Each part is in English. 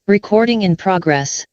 Recording in progress.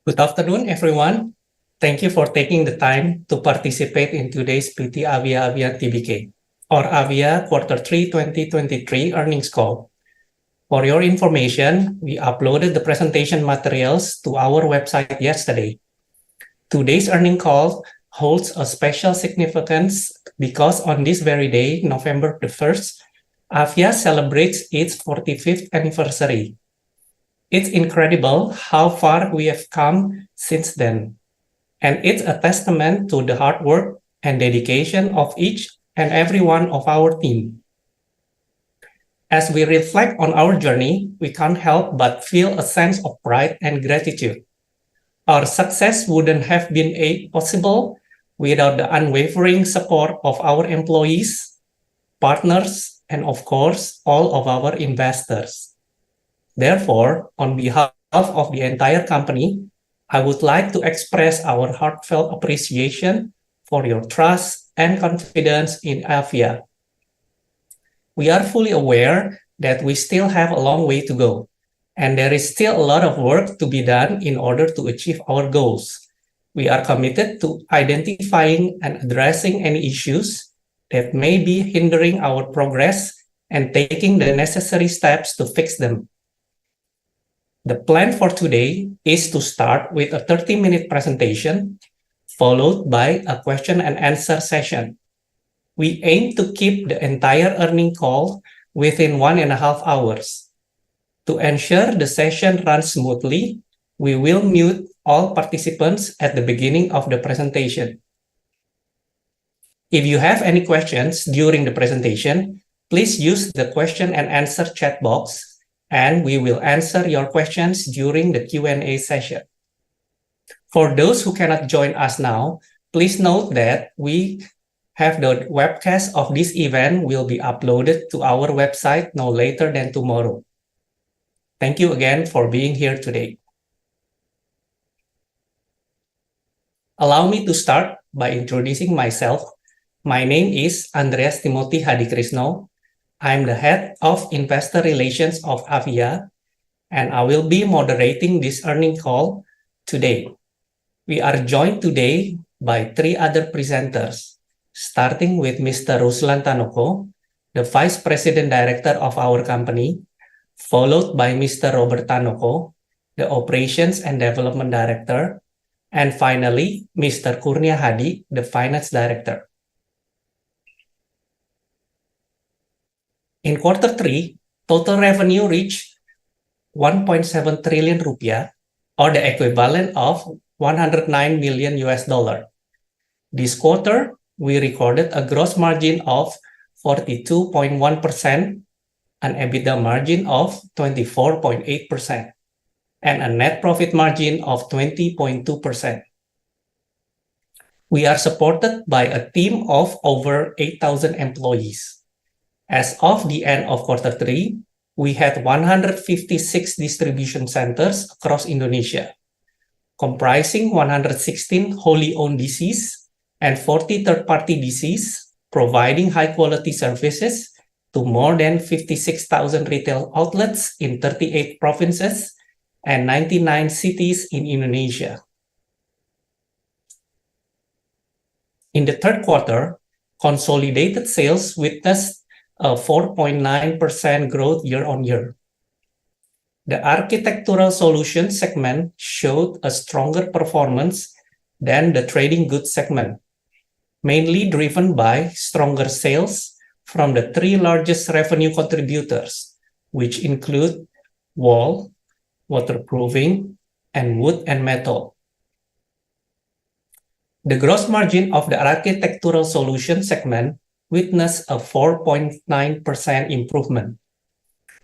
Good afternoon, everyone. Thank you for taking the time to participate in today's PT Avia Avian Tbk, or Avia Q3 2023 earnings call. For your information, we uploaded the presentation materials to our website yesterday. Today's earnings call holds a special significance because on this very day, November the 1st, Avia celebrates its 45th anniversary. It's incredible how far we have come since then, and it's a testament to the hard work and dedication of each and every one of our team. As we reflect on our journey, we can't help but feel a sense of pride and gratitude. Our success wouldn't have been possible without the unwavering support of our employees, partners, and of course, all of our investors. Therefore, on behalf of the entire company, I would like to express our heartfelt appreciation for your trust and confidence in Avia. We are fully aware that we still have a long way to go, and there is still a lot of work to be done in order to achieve our goals. We are committed to identifying and addressing any issues that may be hindering our progress and taking the necessary steps to fix them. The plan for today is to start with a 30-minute presentation, followed by a question and answer session. We aim to keep the entire earnings call within 1.5 hours. To ensure the session runs smoothly, we will mute all participants at the beginning of the presentation. If you have any questions during the presentation, please use the question and answer chat box, and we will answer your questions during the Q&A session. For those who cannot join us now, please note that we have the webcast of this event will be uploaded to our website no later than tomorrow. Thank you again for being here today. Allow me to start by introducing myself. My name is Andreas Timothy Hadikrisno. I'm the head of Investor Relations of Avia, and I will be moderating this earnings call today. We are joined today by 3 other presenters, starting with Mr. Ruslan Tanoko, the Vice President Director of our company, followed by Mr. Robert Tanoko, the Operations and Development Director, and finally, Mr. Kurnia Hadi, the Finance Director. In Q3, total revenue reached 1.7 trillion rupiah, or the equivalent of $109 million. This quarter, we recorded a gross margin of 42.1%, an EBITDA margin of 24.8%, and a net profit margin of 20.2%. We are supported by a team of over 8,000 employees. As of the end of Q3, we had 156 distribution centers across Indonesia, comprising 116 wholly owned DCs and 40 third-party DCs, providing high-quality services to more than 56,000 retail outlets in 38 provinces and 99 cities in Indonesia. In the third quarter, consolidated sales witnessed a 4.9% growth year-on-year. The architectural solutions segment showed a stronger performance than the trading goods segment, mainly driven by stronger sales from the three largest revenue contributors, which include wall, waterproofing, and wood and metal. The gross margin of the architectural solution segment witnessed a 4.9% improvement,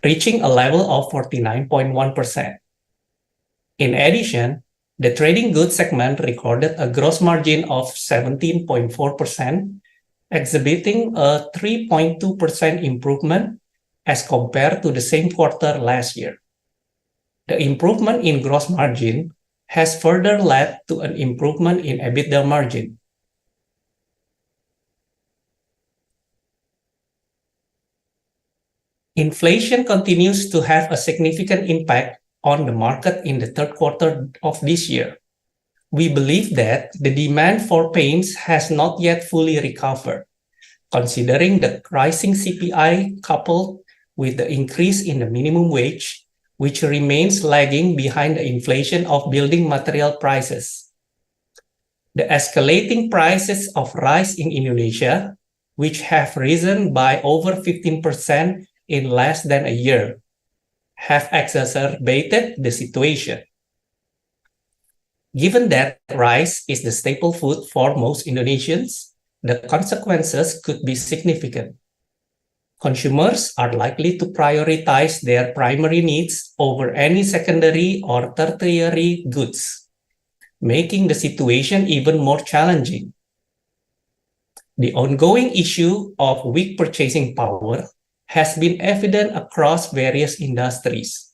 reaching a level of 49.1%. In addition, the trading goods segment recorded a gross margin of 17.4%, exhibiting a 3.2% improvement as compared to the same quarter last year. The improvement in gross margin has further led to an improvement in EBITDA margin. Inflation continues to have a significant impact on the market in the third quarter of this year. We believe that the demand for paints has not yet fully recovered, considering the rising CPI coupled with the increase in the minimum wage, which remains lagging behind the inflation of building material prices. The escalating prices of rice in Indonesia, which have risen by over 15% in less than a year, have exacerbated the situation. Given that rice is the staple food for most Indonesians, the consequences could be significant. Consumers are likely to prioritize their primary needs over any secondary or tertiary goods, making the situation even more challenging. The ongoing issue of weak purchasing power has been evident across various industries.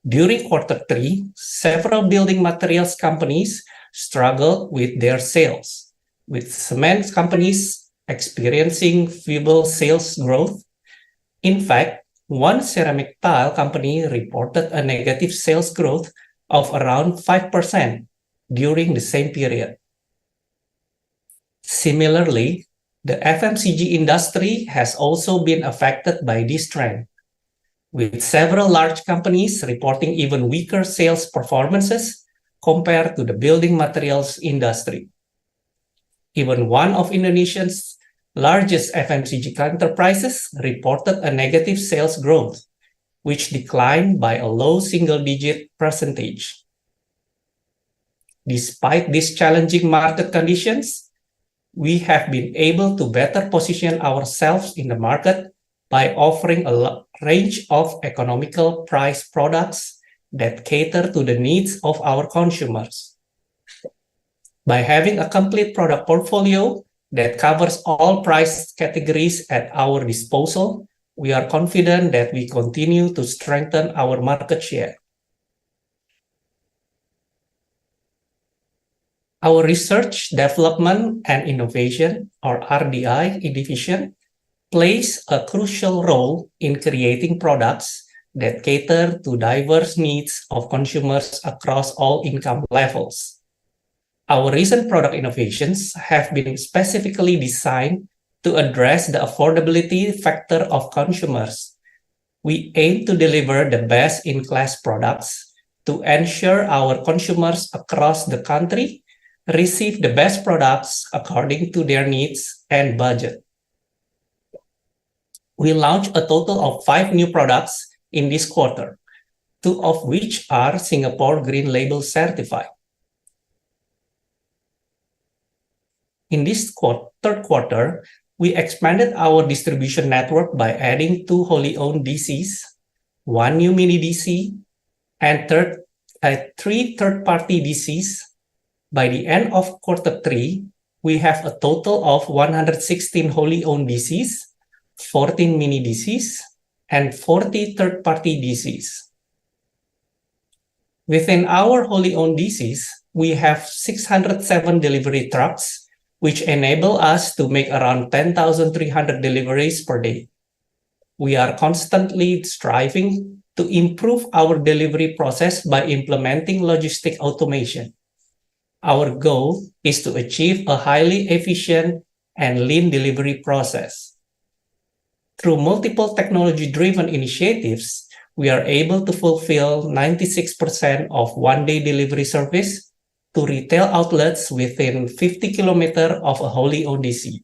During quarter 3, several building materials companies struggled with their sales, with cement companies experiencing feeble sales growth. In fact, one ceramic tile company reported a negative sales growth of around 5% during the same period. Similarly, the FMCG industry has also been affected by this trend, with several large companies reporting even weaker sales performances compared to the building materials industry. Even one of Indonesia's largest FMCG enterprises reported a negative sales growth, which declined by a low single-digit percentage. Despite these challenging market conditions, we have been able to better position ourselves in the market by offering a range of economical price products that cater to the needs of our consumers. By having a complete product portfolio that covers all price categories at our disposal, we are confident that we continue to strengthen our market share. Our Research, Development, and Innovation, or RDI division, plays a crucial role in creating products that cater to diverse needs of consumers across all income levels. Our recent product innovations have been specifically designed to address the affordability factor of consumers. We aim to deliver the best-in-class products to ensure our consumers across the country receive the best products according to their needs and budget. We launched a total of 5 new products in this quarter, 2 of which are Singapore Green Label certified. In this third quarter, we expanded our distribution network by adding 2 wholly owned DCs, 1 new mini DC, and 3 third-party DCs. By the end of quarter 3, we have a total of 116 wholly owned DCs, 14 mini DCs, and 40 third-party DCs. Within our wholly owned DCs, we have 607 delivery trucks, which enable us to make around 10,300 deliveries per day. We are constantly striving to improve our delivery process by implementing logistic automation. Our goal is to achieve a highly efficient and lean delivery process. Through multiple technology-driven initiatives, we are able to fulfill 96% of one-day delivery service to retail outlets within 50 kilometers of a wholly owned DC.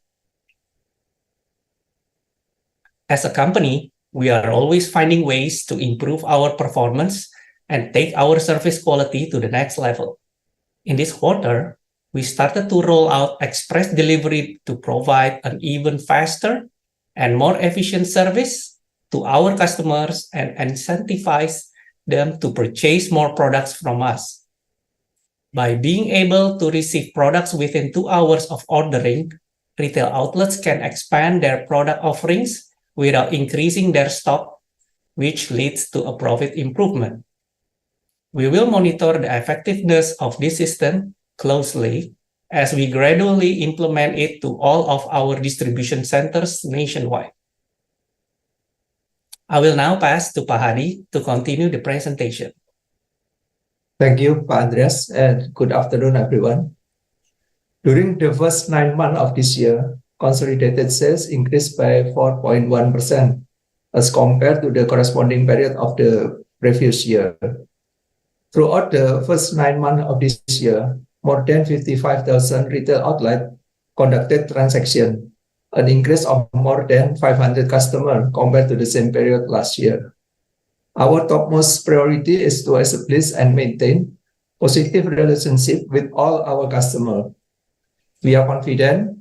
As a company, we are always finding ways to improve our performance and take our service quality to the next level. In this quarter, we started to roll out express delivery to provide an even faster and more efficient service to our customers and incentivize them to purchase more products from us. By being able to receive products within 2 hours of ordering, retail outlets can expand their product offerings without increasing their stock, which leads to a profit improvement. We will monitor the effectiveness of this system closely as we gradually implement it to all of our distribution centers nationwide. I will now pass to Pak Hadi to continue the presentation. Thank you, Pak Andreas, and good afternoon, everyone. During the first 9 months of this year, consolidated sales increased by 4.1% as compared to the corresponding period of the previous year. Throughout the first 9 months of this year, more than 55,000 retail outlets conducted transactions, an increase of more than 500 customers compared to the same period last year. Our topmost priority is to establish and maintain positive relationship with all our customers. We are confident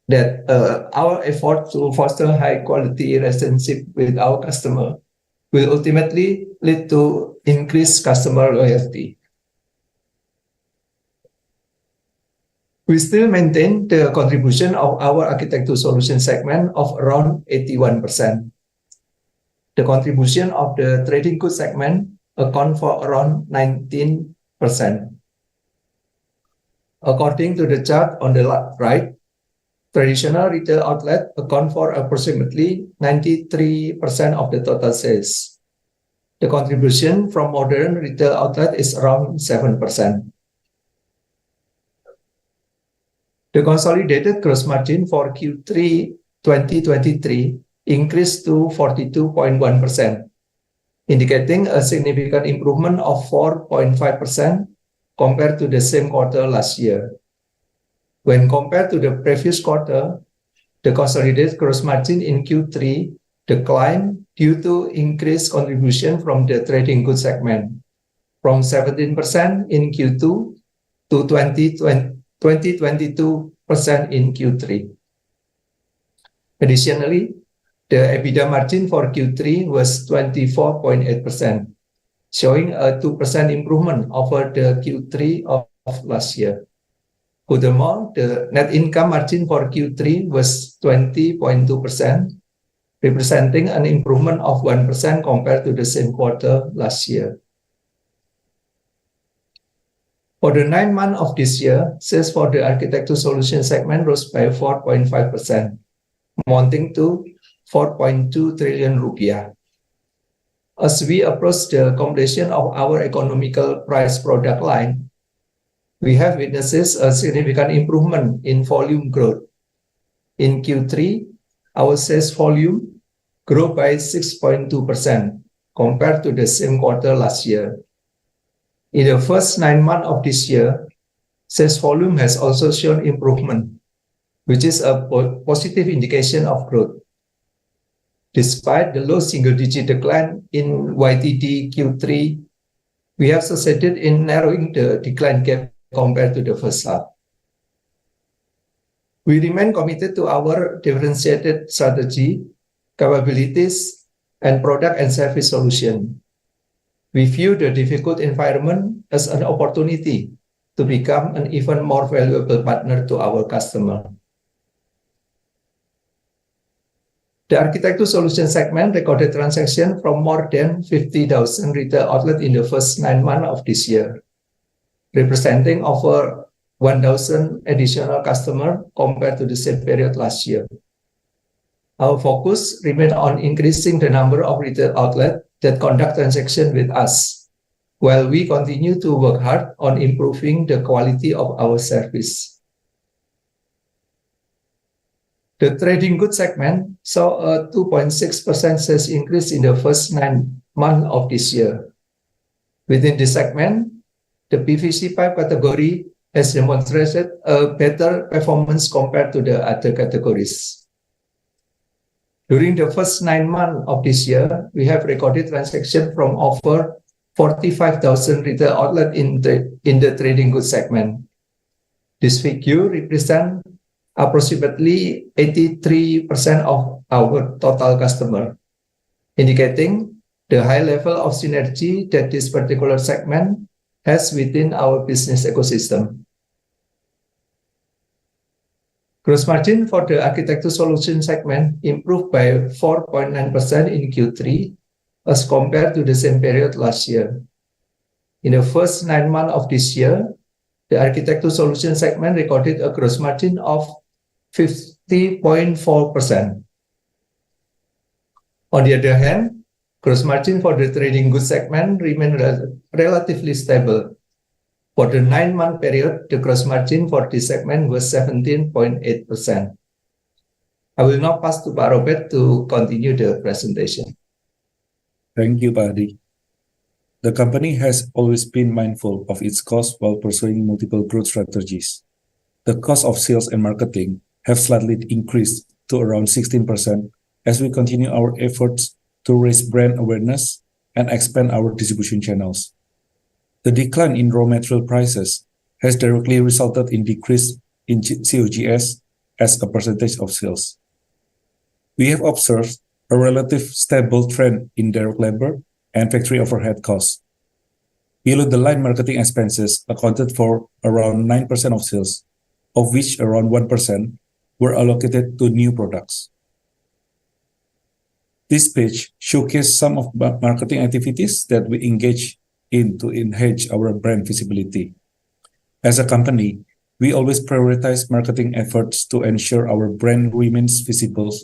that our effort to foster high-quality relationship with our customer will ultimately lead to increased customer loyalty. We still maintain the contribution of our architecture solution segment of around 81%. The contribution of the trading goods segment account for around 19%. According to the chart on the right, traditional retail outlets account for approximately 93% of the total sales. The contribution from modern retail outlets is around 7%. The consolidated gross margin for Q3 2023 increased to 42.1%, indicating a significant improvement of 4.5% compared to the same quarter last year. When compared to the previous quarter, the consolidated gross margin in Q3 declined due to increased contribution from the trading goods segment, from 17% in Q2 to 22% in Q3. Additionally, the EBITDA margin for Q3 was 24.8%, showing a 2% improvement over the Q3 of last year. Furthermore, the net income margin for Q3 was 20.2%, representing an improvement of 1% compared to the same quarter last year. For the 9 months of this year, sales for the architecture solution segment rose by 4.5%, amounting to 4.2 trillion rupiah. As we approach the completion of our economical price product line, we have witnessed a significant improvement in volume growth. In Q3, our sales volume grew by 6.2% compared to the same quarter last year. In the first 9 months of this year, sales volume has also shown improvement, which is a positive indication of growth. Despite the low single-digit decline in YTD Q3, we have succeeded in narrowing the decline gap compared to the first half. We remain committed to our differentiated strategy, capabilities, and product and service solution. We view the difficult environment as an opportunity to become an even more valuable partner to our customer. The architecture solution segment recorded transactions from more than 50,000 retail outlets in the first 9 months of this year, representing over 1,000 additional customers compared to the same period last year. Our focus remains on increasing the number of retail outlets that conduct transactions with us, while we continue to work hard on improving the quality of our service. The trading goods segment saw a 2.6% sales increase in the first 9 months of this year. Within this segment, the PVC pipe category has demonstrated a better performance compared to the other categories. During the first 9 months of this year, we have recorded transactions from over 45,000 retail outlets in the trading goods segment. This figure represents approximately 83% of our total customer, indicating the high level of synergy that this particular segment has within our business ecosystem. Gross margin for the architecture solution segment improved by 4.9% in Q3 as compared to the same period last year. In the first 9 months of this year, the architecture solution segment recorded a gross margin of 50.4%. On the other hand, gross margin for the trading goods segment remained relatively stable. For the 9-month period, the gross margin for this segment was 17.8%. I will now pass to Pak Robert to continue the presentation. Thank you, Pak Adi. The company has always been mindful of its costs while pursuing multiple growth strategies. The cost of sales and marketing have slightly increased to around 16% as we continue our efforts to raise brand awareness and expand our distribution channels. The decline in raw material prices has directly resulted in decrease in COGS as a percentage of sales. We have observed a relative stable trend in direct labor and factory overhead costs. Below-the-line marketing expenses accounted for around 9% of sales, of which around 1% were allocated to new products. This page showcases some of the marketing activities that we engage in to enhance our brand visibility. As a company, we always prioritize marketing efforts to ensure our brand remains visible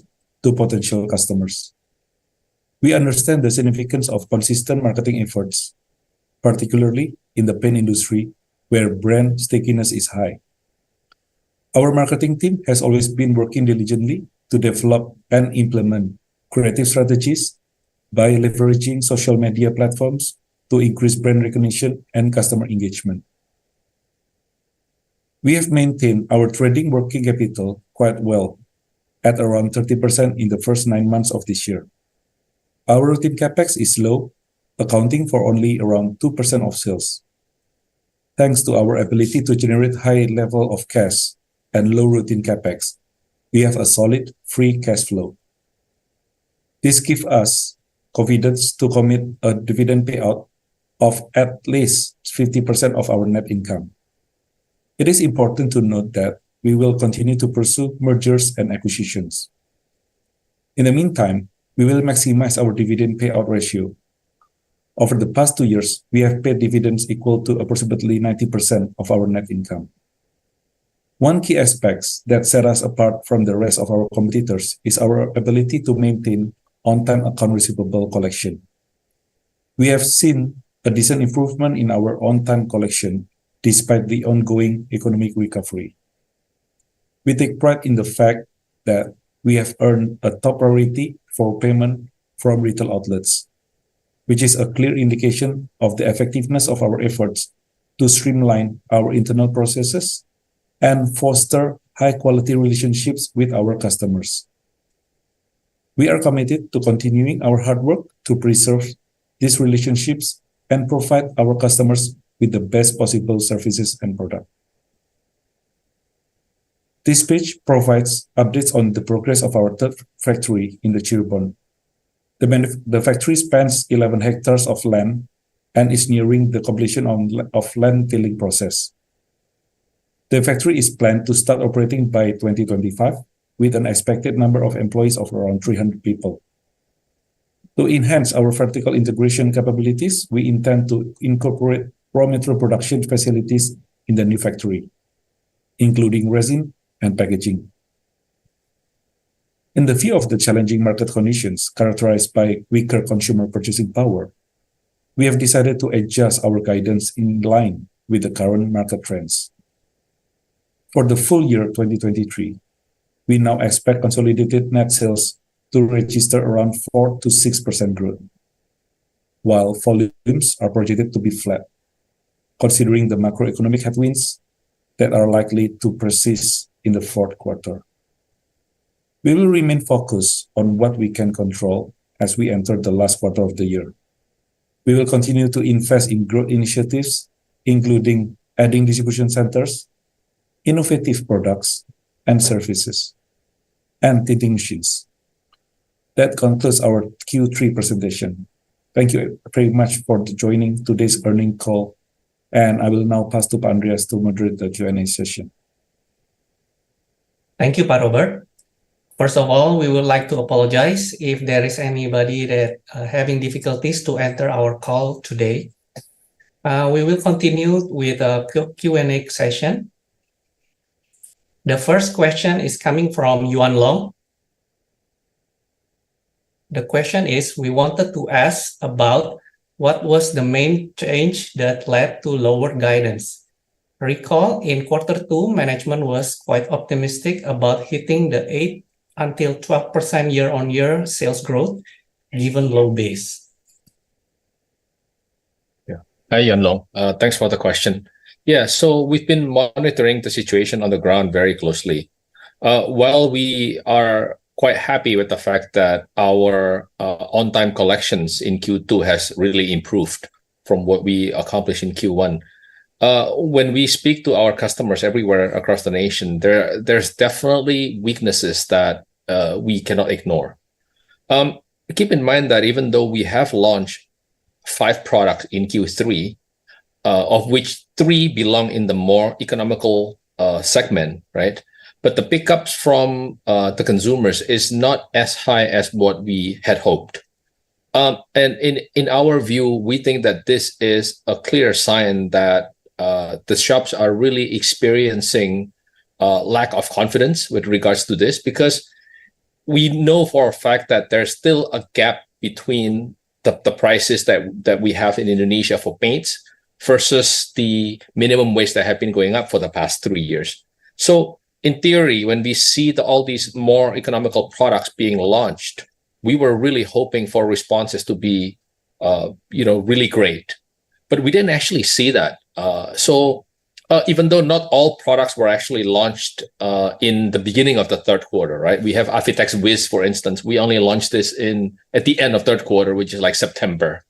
to potential customers. We understand the significance of consistent marketing efforts, particularly in the paint industry, where brand stickiness is high. Our marketing team has always been working diligently to develop and implement creative strategies by leveraging social media platforms to increase brand recognition and customer engagement. We have maintained our trading working capital quite well, at around 30% in the first 9 months of this year. Our routine capex is low, accounting for only around 2% of sales. Thanks to our ability to generate high level of cash and low routine capex, we have a solid free cash flow. This gives us confidence to commit a dividend payout of at least 50% of our net income. It is important to note that we will continue to pursue mergers and acquisitions. In the meantime, we will maximize our dividend payout ratio. Over the past 2 years, we have paid dividends equal to approximately 90% of our net income. One key aspect that set us apart from the rest of our competitors is our ability to maintain on-time account receivable collection. We have seen a decent improvement in our on-time collection despite the ongoing economic recovery. We take pride in the fact that we have earned a top priority for payment from retail outlets, which is a clear indication of the effectiveness of our efforts to streamline our internal processes and foster high-quality relationships with our customers. We are committed to continuing our hard work to preserve these relationships and provide our customers with the best possible services and products. This page provides updates on the progress of our third factory in the Cirebon. The factory spans 11 hectares of land and is nearing the completion of land filling process. The factory is planned to start operating by 2025 with an expected number of employees of around 300 people. To enhance our vertical integration capabilities, we intend to incorporate raw material production facilities in the new factory, including resin and packaging. In the view of the challenging market conditions characterized by weaker consumer purchasing power, we have decided to adjust our guidance in line with the current market trends. For the full year 2023, we now expect consolidated net sales to register around 4 to 6% growth, while volumes are projected to be flat, considering the macroeconomic headwinds that are likely to persist in the fourth quarter. We will remain focused on what we can control as we enter the last quarter of the year. We will continue to invest in growth initiatives, including adding distribution centers, innovative products and services, and tinting machines. That concludes our Q3 presentation. Thank you very much for joining today's earnings call, and I will now pass to Pak Andreas to moderate the Q&A session. Thank you, Pak Robert. First of all, we would like to apologize if there is anybody that having difficulties to enter our call today. We will continue with a Q&A session. The first question is coming from Yuan Long. The question is, we wanted to ask about what was the main change that led to lower guidance. Recall in Q2, management was quite optimistic about hitting the 8 until 12% year-on-year sales growth, given low base. Yeah. Hi, Yuan Long. Thanks for the question. Yeah, so we've been monitoring the situation on the ground very closely. While we are quite happy with the fact that our on-time collections in Q2 has really improved from what we accomplished in Q1. When we speak to our customers everywhere across the nation, there's definitely weaknesses that we cannot ignore. Keep in mind that even though we have launched 5 products in Q3, of which 3 belong in the more economical segment, right? But the pickups from the consumers is not as high as what we had hoped. And in our view, we think that this is a clear sign that the shops are really experiencing lack of confidence with regards to this, because we know for a fact that there's still a gap between the prices that we have in Indonesia for paints versus the minimum wage that have been going up for the past 3 years. So in theory, when we see all these more economical products being launched, we were really hoping for responses to be, really great, but we didn't actually see that. So even though not all products were actually launched in the beginning of the third quarter, right? We have Avitex Wiz, for instance. We only launched this at the end of third quarter, which is like September.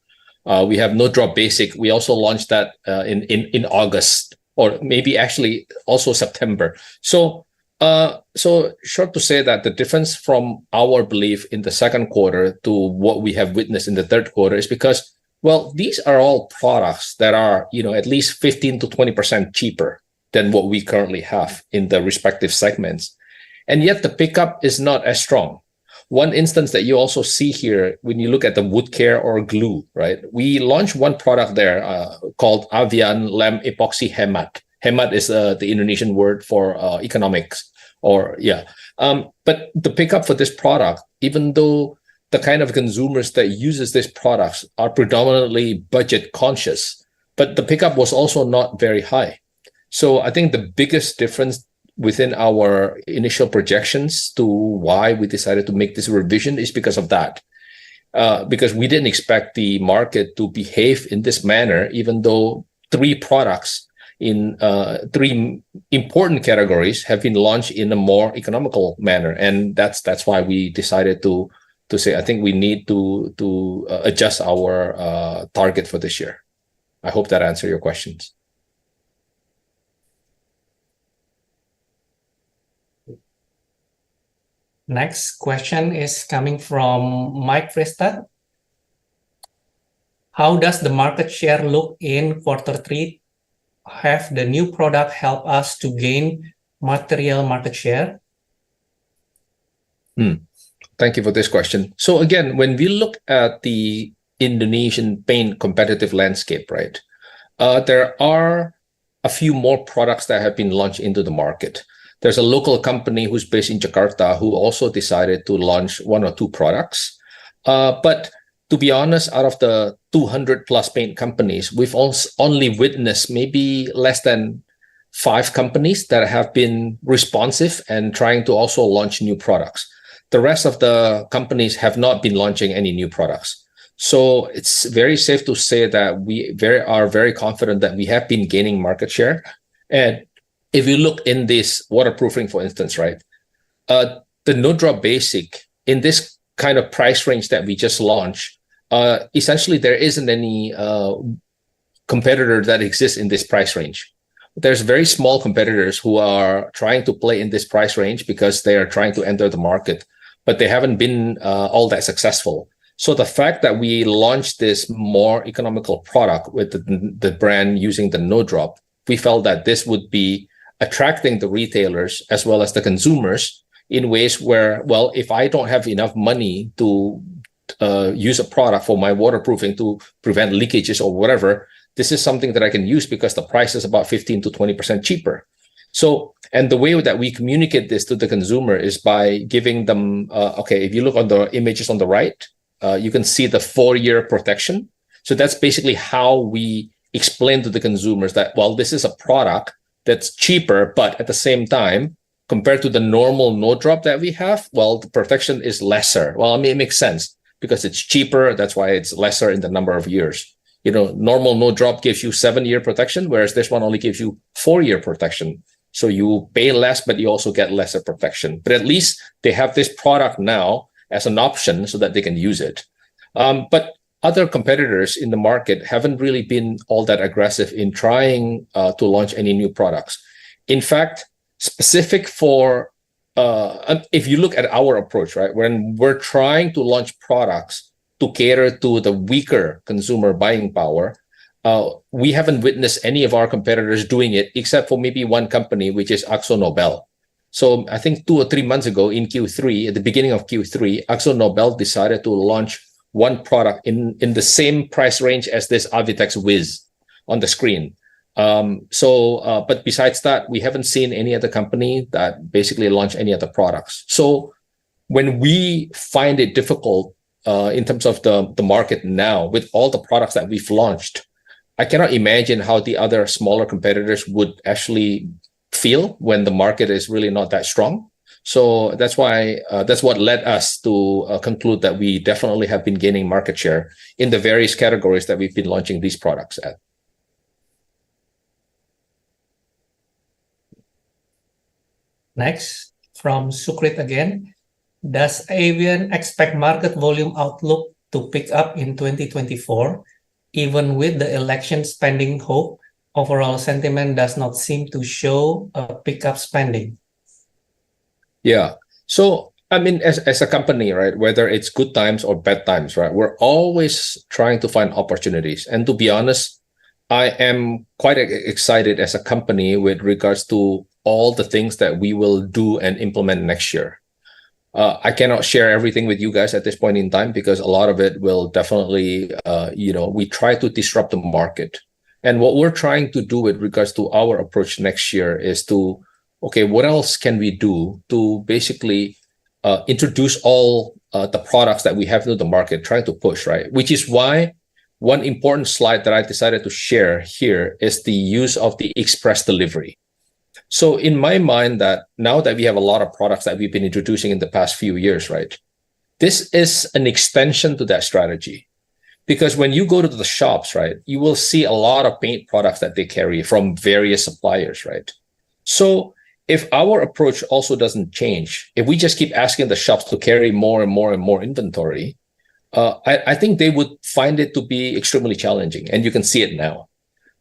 We have No Drop Basic. We also launched that in August, or maybe actually also September. So short to say that the difference from our belief in the second quarter to what we have witnessed in the third quarter is because, well, these are all products that are, at least 15 to 20% cheaper than what we currently have in the respective segments. And yet the pickup is not as strong. One instance that you also see here, when you look at the wood care or glue, right? We launched one product there called Avian Lem Epoxy Hemat. Hemat is the Indonesian word for economics, but the pickup for this product, even though the kind of consumers that uses these products are predominantly budget conscious, but the pickup was also not very high. So I think the biggest difference within our initial projections to why we decided to make this revision is because of that. Because we didn't expect the market to behave in this manner, even though 3 products in 3 important categories have been launched in a more economical manner. And that's why we decided to say, I think we need to adjust our target for this year. I hope that answered your questions. Next question is coming from Mike Frestad. How does the market share look in Q3? Have the new product help us to gain material market share? Thank you for this question. So again, when we look at the Indonesian paint competitive landscape, right, there are a few more products that have been launched into the market. There's a local company who's based in Jakarta who also decided to launch 1 or 2 products. But to be honest, out of the 200 plus paint companies, we've only witnessed maybe less than 5 companies that have been responsive and trying to also launch new products. The rest of the companies have not been launching any new products. So it's very safe to say that we are very confident that we have been gaining market share. And if you look in this waterproofing, for instance, right, the no drop basic in this kind of price range that we just launched, essentially there isn't any competitor that exists in this price range. There's very small competitors who are trying to play in this price range because they are trying to enter the market, but they haven't been all that successful. So the fact that we launched this more economical product with the brand using the no drop, we felt that this would be attracting the retailers as well as the consumers in ways where, well, if I don't have enough money to use a product for my waterproofing to prevent leakages or whatever, this is something that I can use because the price is about 15 to 20% cheaper. So, and the way that we communicate this to the consumer is by giving them, okay, if you look on the images on the right, you can see the 4-year protection. So that's basically how we explain to the consumers that, well, this is a product that's cheaper, but at the same time, compared to the normal no drop that we have, well, the protection is lesser. Well, I mean, it makes sense because it's cheaper. That's why it's lesser in the number of years. You know, normal no drop gives you 7-year protection, whereas this one only gives you 4-year protection. So you pay less, but you also get lesser protection. But at least they have this product now as an option so that they can use it. But other competitors in the market haven't really been all that aggressive in trying to launch any new products. In fact, specific for, if you look at our approach, right, when we're trying to launch products to cater to the weaker consumer buying power, we haven't witnessed any of our competitors doing it except for maybe one company, which is AkzoNobel. So I think 2 or 3 months ago in Q3, at the beginning of Q3, AkzoNobel decided to launch one product in the same price range as this Avitex Wiz on the screen. But besides that, we haven't seen any other company that basically launch any other products. So when we find it difficult in terms of the market now with all the products that we've launched, I cannot imagine how the other smaller competitors would actually feel when the market is really not that strong. So that's why that's what led us to conclude that we definitely have been gaining market share in the various categories that we've been launching these products at. Next, from Sukrit again. Does Avian expect market volume outlook to pick up in 2024, even with the election spending hope? Overall sentiment does not seem to show a pickup spending. Yeah. So, I mean, as a company, right, whether it's good times or bad times, right, we're always trying to find opportunities. And to be honest, I am quite excited as a company with regards to all the things that we will do and implement next year. I cannot share everything with you guys at this point in time because a lot of it will definitely, we try to disrupt the market. And what we're trying to do with regards to our approach next year is to, okay, what else can we do to basically introduce all the products that we have into the market, trying to push, right? Which is why one important slide that I decided to share here is the use of the express delivery. So in my mind, that now that we have a lot of products that we've been introducing in the past few years, right? This is an extension to that strategy. Because when you go to the shops, right, you will see a lot of paint products that they carry from various suppliers, right? So if our approach also doesn't change, if we just keep asking the shops to carry more and more and more inventory, I think they would find it to be extremely challenging. And you can see it now,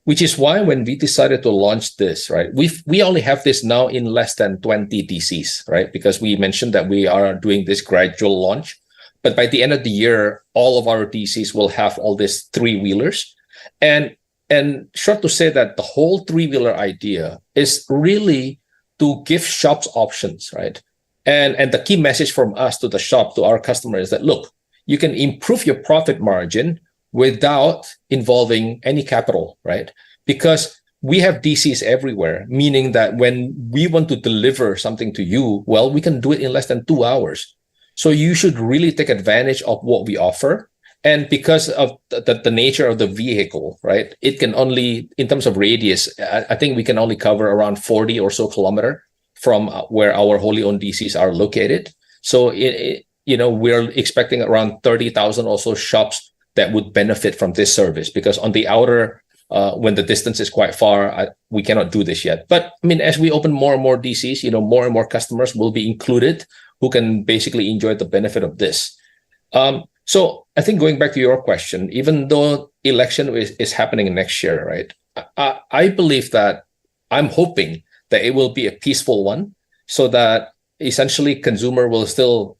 which is why when we decided to launch this, right, we only have this now in less than 20 DCs, right? Because we mentioned that we are doing this gradual launch. But by the end of the year, all of our DCs will have all these 3-wheelers. And short to say that the whole 3-wheeler idea is really to give shops options, right? And the key message from us to the shop, to our customers is that, look, you can improve your profit margin without involving any capital, right? Because we have DCs everywhere, meaning that when we want to deliver something to you, well, we can do it in less than 2 hours. So you should really take advantage of what we offer And because of the nature of the vehicle, right, it can only, in terms of radius, I think we can only cover around 40 or so kilometer from where our wholly owned DCs are located. So, we're expecting around 30,000 or so shops that would benefit from this service, because on the outer, when the distance is quite far, we cannot do this yet. But I mean, as we open more and more DCs, more and more customers will be included who can basically enjoy the benefit of this. So I think going back to your question, even though election is happening next year, right? I believe that, I'm hoping that it will be a peaceful one, so that essentially consumer will still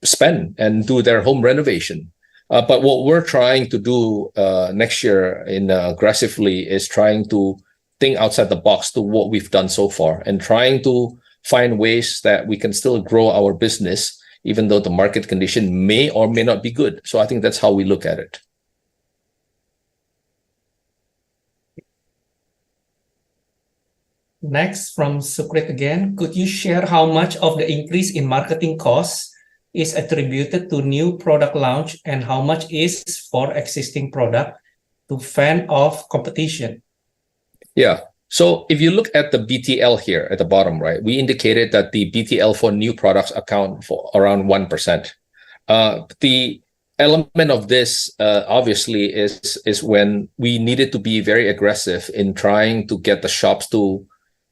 spend and do their home renovation. But what we're trying to do next year aggressively is trying to think outside the box to what we've done so far, and trying to find ways that we can still grow our business, even though the market condition may or may not be good. So I think that's how we look at it. Next, from Sukrit again, could you share how much of the increase in marketing costs is attributed to new product launch, and how much is for existing product to fend off competition? Yeah. So if you look at the BTL here at the bottom, right, we indicated that the BTL for new products account for around 1%. The element of this obviously is when we needed to be very aggressive in trying to get the shops to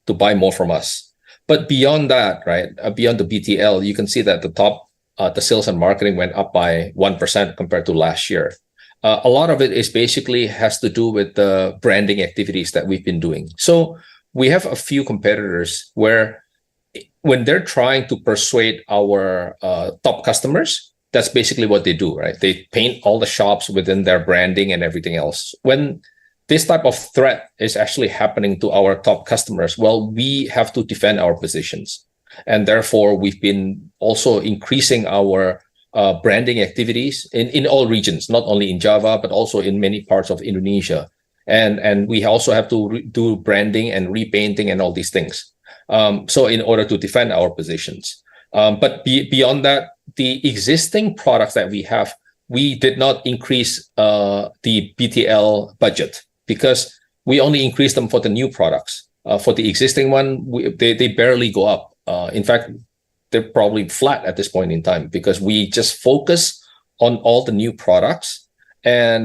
buy more from us. But beyond that, right, beyond the BTL, you can see that the sales and marketing went up by 1% compared to last year. A lot of it is basically has to do with the branding activities that we've been doing. So we have a few competitors where, when they're trying to persuade our top customers, that's basically what they do, right? They paint all the shops within their branding and everything else. When this type of threat is actually happening to our top customers, well, we have to defend our positions. And therefore, we've been also increasing our branding activities in all regions, not only in Java, but also in many parts of Indonesia. And we also have to do branding and repainting and all these things. So in order to defend our positions. But beyond that, the existing products that we have, we did not increase the BTL budget, because we only increased them for the new products. For the existing one, they barely go up. In fact, they're probably flat at this point in time, because we just focus on all the new products. But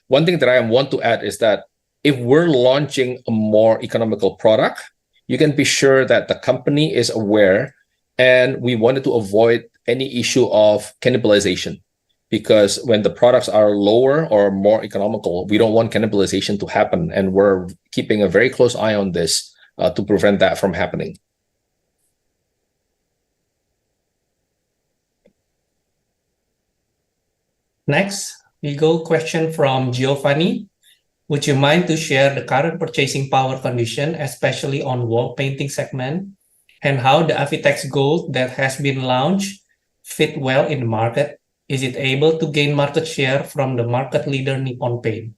one thing that I want to add is that if we're launching a more economical product, you can be sure that the company is aware, and we wanted to avoid any issue of cannibalization, because when the products are lower or more economical, we don't want cannibalization to happen, and we're keeping a very close eye on this to prevent that from happening. Next, we go question from Giovanni. Would you mind to share the current purchasing power condition, especially on wall painting segment, and how the Avitex Gold that has been launched fit well in the market? Is it able to gain market share from the market leader Nippon Paint?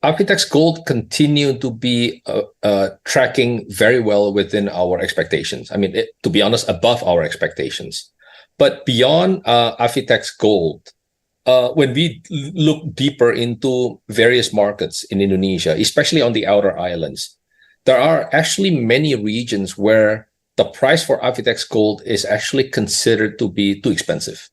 Avitex Gold continued to be tracking very well within our expectations. I mean, to be honest, above our expectations. But beyond Avitex Gold, when we look deeper into various markets in Indonesia, especially on the outer islands, there are actually many regions where the price for Avitex Gold is actually considered to be too expensive.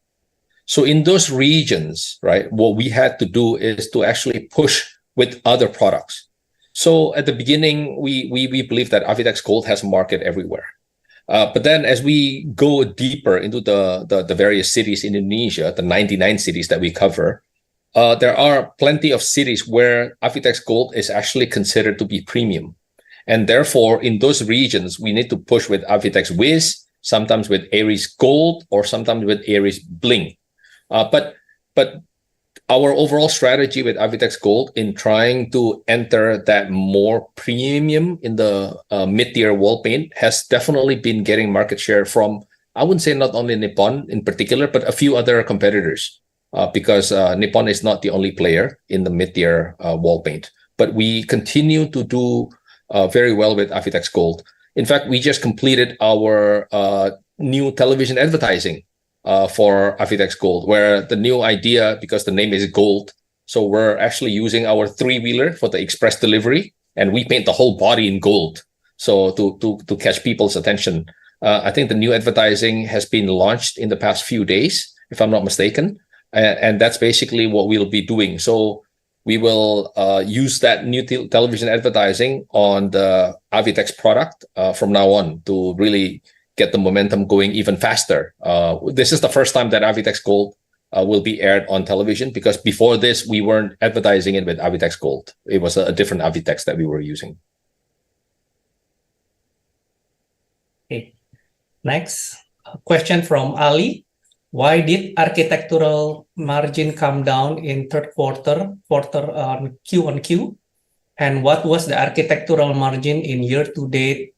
So in those regions, right, what we had to do is to actually push with other products. So at the beginning, we believe that Avitex Gold has a market everywhere. But then as we go deeper into the various cities in Indonesia, the 99 cities that we cover, there are plenty of cities where Avitex Gold is actually considered to be premium. And therefore, in those regions, we need to push with Avitex Wiz, sometimes with Aries Gold, or sometimes with Aries Bling. But our overall strategy with Avitex Gold in trying to enter that more premium in the mid-tier wall paint has definitely been getting market share from, I wouldn't say not only Nippon in particular, but a few other competitors, because Nippon is not the only player in the mid-tier wall paint. But we continue to do very well with Avitex Gold. In fact, we just completed our new television advertising for Avitex Gold, where the new idea, because the name is gold, so we're actually using our three-wheeler for the express delivery, and we paint the whole body in gold, so to catch people's attention. I think the new advertising has been launched in the past few days, if I'm not mistaken, and that's basically what we'll be doing. So we will use that new television advertising on the Avitex product from now on to really get the momentum going even faster. This is the first time that Avitex Gold will be aired on television, because before this, we weren't advertising it with Avitex Gold. It was a different Avitex that we were using. Okay. Next, a question from Ali. Why did architectural margin come down in third quarter on Q? And what was the architectural margin in year-to-date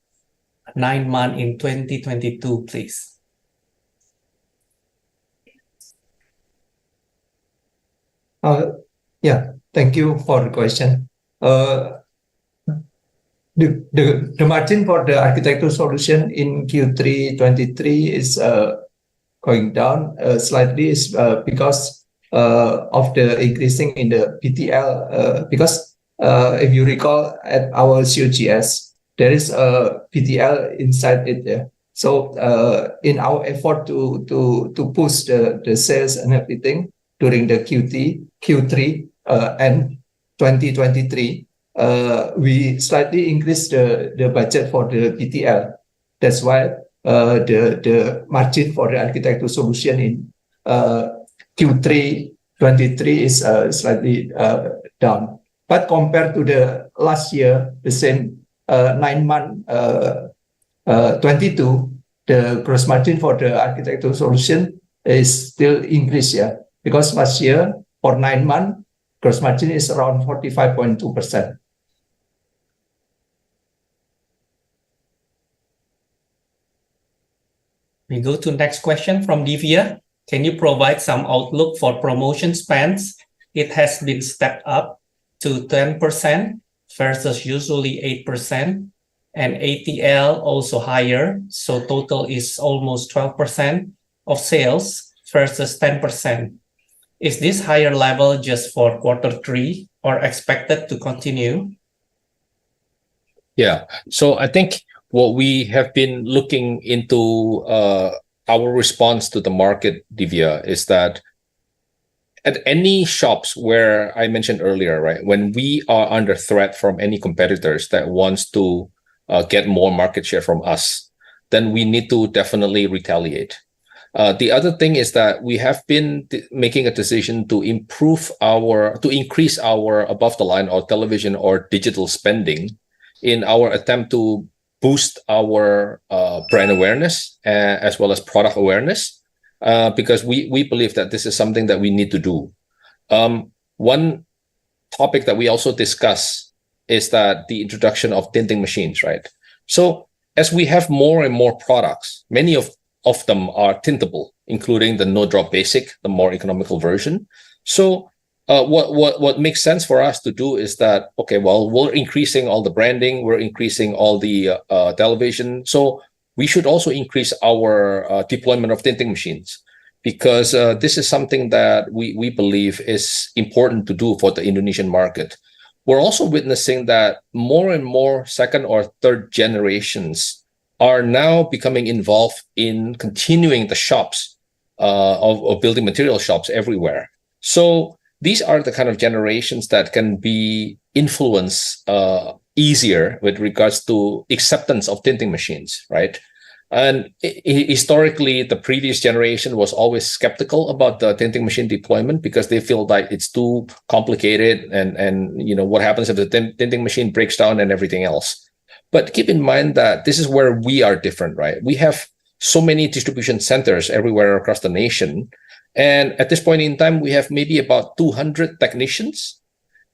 9 months in 2022, please? Yeah, thank you for the question. The margin for the architectural solution in Q3 23 is going down slightly, is because of the increasing in the PTL. Because if you recall, at our COGS, there is a PTL inside it there. So in our effort to push the sales and everything during the Q3 and 2023, we slightly increased the budget for the PTL. That's why the margin for the architectural solution in Q3 23 is slightly down. But compared to the last year, the same 9 month 22, the gross margin for the architectural solution is still increased, yeah. Because last year, for 9 months, gross margin is around 45.2%. We go to next question from Divya. Can you provide some outlook for promotion spends? It has been stepped up to 10% versus usually 8%, and ATL also higher, so total is almost 12% of sales versus 10%. Is this higher level just for Q3 or expected to continue? Yeah, so I think what we have been looking into our response to the market, Divya, is that at any shops where I mentioned earlier, right, when we are under threat from any competitors that wants to get more market share from us, then we need to definitely retaliate. The other thing is that we have been making a decision to increase our above the line or television or digital spending in our attempt to boost our brand awareness as well as product awareness, because we believe that this is something that we need to do. One topic that we also discuss is that the introduction of tinting machines, right? So as we have more and more products, many of them are tintable, including the no drop basic, the more economical version. So what makes sense for us to do is that, okay, well, we're increasing all the branding, we're increasing all the television, so we should also increase our deployment of tinting machines, because this is something that we believe is important to do for the Indonesian market. We're also witnessing that more and more second or third generations are now becoming involved in continuing the shops of building material shops everywhere. So these are the kind of generations that can be influenced easier with regards to acceptance of tinting machines, right? And historically, the previous generation was always skeptical about the tinting machine deployment because they feel like it's too complicated and you know, what happens if the tinting machine breaks down and everything else. But keep in mind that this is where we are different, right? We have so many distribution centers everywhere across the nation. And at this point in time, we have maybe about 200 technicians.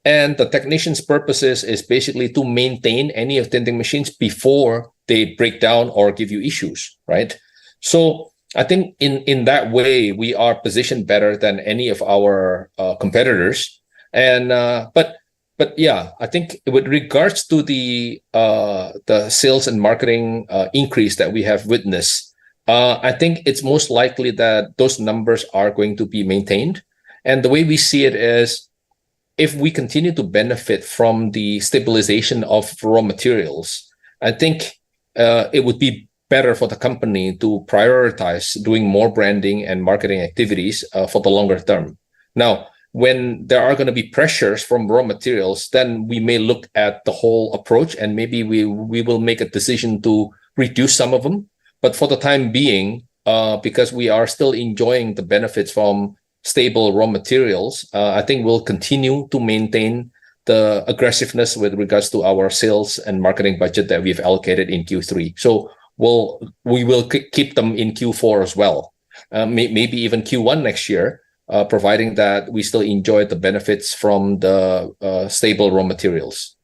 And the technicians' purposes is basically to maintain any of tinting machines before they break down or give you issues, right? So I think in that way, we are positioned better than any of our competitors. And but yeah, I think with regards to the sales and marketing increase that we have witnessed, I think it's most likely that those numbers are going to be maintained. And the way we see it is, if we continue to benefit from the stabilization of raw materials, I think it would be better for the company to prioritize doing more branding and marketing activities for the longer term. Now, when there are going to be pressures from raw materials, then we may look at the whole approach, and maybe we will make a decision to reduce some of them. But for the time being, because we are still enjoying the benefits from stable raw materials, I think we'll continue to maintain the aggressiveness with regards to our sales and marketing budget that we've allocated in Q3. So we will keep them in Q4 as well, maybe even Q1 next year, providing that we still enjoy the benefits from the stable raw materials.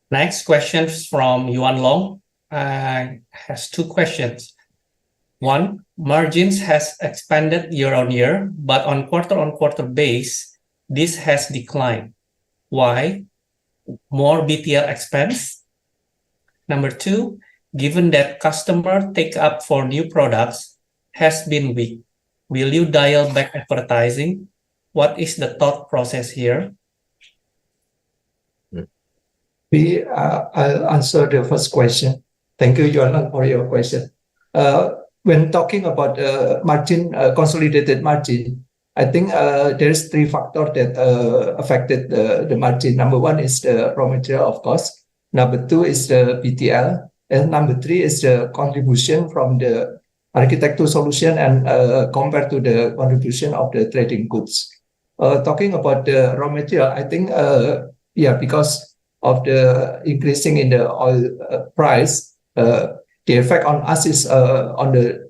Next question from Yuan Long. Has two questions. One, margins has expanded year on year, but on quarter base, this has declined. Why? More BTL expense? Number two, given that customer take up for new products has been weak, will you dial back advertising? What is the thought process here? I'll answer the first question. Thank you, Yuan, for your question. When talking about margin, consolidated margin, I think there's three factors that affected the margin. Number one is the raw material, of course. Number two is the BTL. And number three is the contribution from the architecture solution and compared to the contribution of the trading goods. Talking about the raw material, I think, because of the increasing in the oil price, the effect on us is on the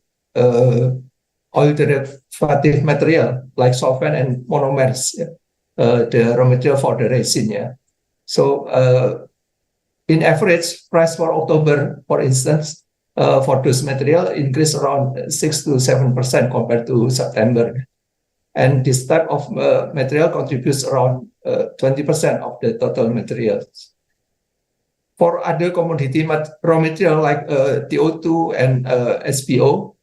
oil derivative material like solvent and monomers, the raw material for the resin. Yeah. So in average price for October, for instance, for those material increased around 6 to 7% compared to September. And this type of material contributes around 20% of the total materials. For other commodity raw material like TO2 and SPO,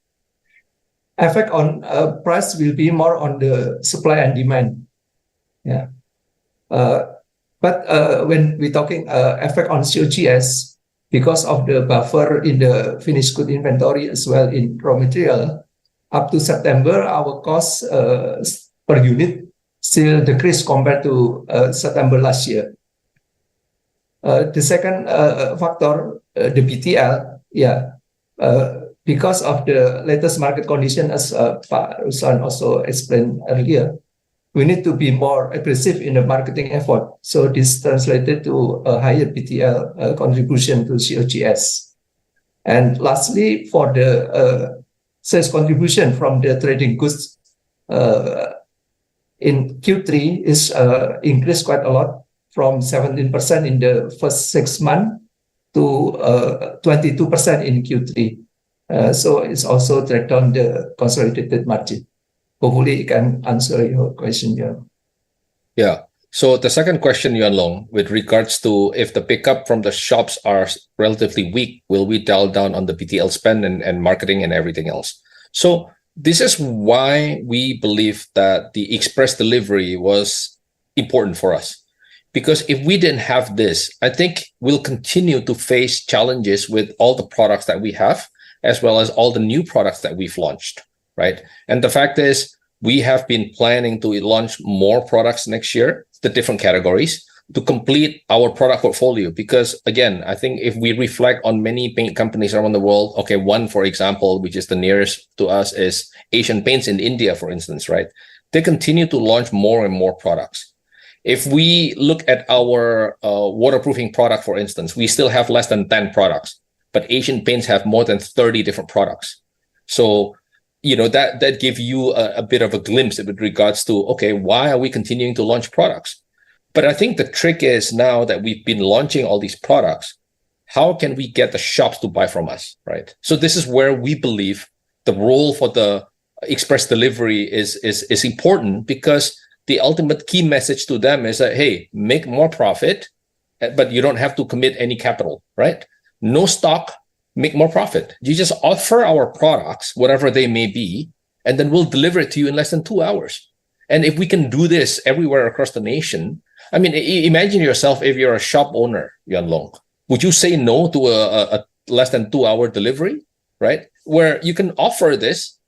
effect on price will be more on the supply and demand. Yeah. But when we're talking effect on COGS, because of the buffer in the finished good inventory as well in raw material, up to September, our costs per unit still decreased compared to September last year. The second factor, the BTL, because of the latest market condition, as Pak Ruslan also explained earlier, we need to be more aggressive in the marketing effort. So this translated to a higher BTL contribution to COGS. And lastly, for the sales contribution from the trading goods in Q3 is increased quite a lot, from 17% in the first 6 months to 22% in Q3. So it's also dragged down the consolidated margin. Hopefully it can answer your question, Yuan. Yeah. So the second question, Yuan Long, with regards to if the pickup from the shops are relatively weak, will we dial down on the BTL spend and marketing and everything else? So this is why we believe that the express delivery was important for us. Because if we didn't have this, I think we'll continue to face challenges with all the products that we have, as well as all the new products that we've launched, right? And the fact is, we have been planning to launch more products next year, the different categories, to complete our product portfolio. Because again, I think if we reflect on many paint companies around the world, okay, one, for example, which is the nearest to us, is Asian Paints in India, for instance, right? They continue to launch more and more products. If we look at our waterproofing product, for instance, we still have less than 10 products, but Asian Paints have more than 30 different products. So, that gives you a bit of a glimpse with regards to, okay, why are we continuing to launch products? But I think the trick is, now that we've been launching all these products, how can we get the shops to buy from us, right? So this is where we believe the role for the express delivery is important, because the ultimate key message to them is that, hey, make more profit, but you don't have to commit any capital, right? No stock, make more profit. You just offer our products, whatever they may be, and then we'll deliver it to you in less than 2 hours. And if we can do this everywhere across the nation, I mean, imagine yourself if you're a shop owner, Yuan Long. Would you say no to a less than 2 hour delivery, right? Where you can offer this,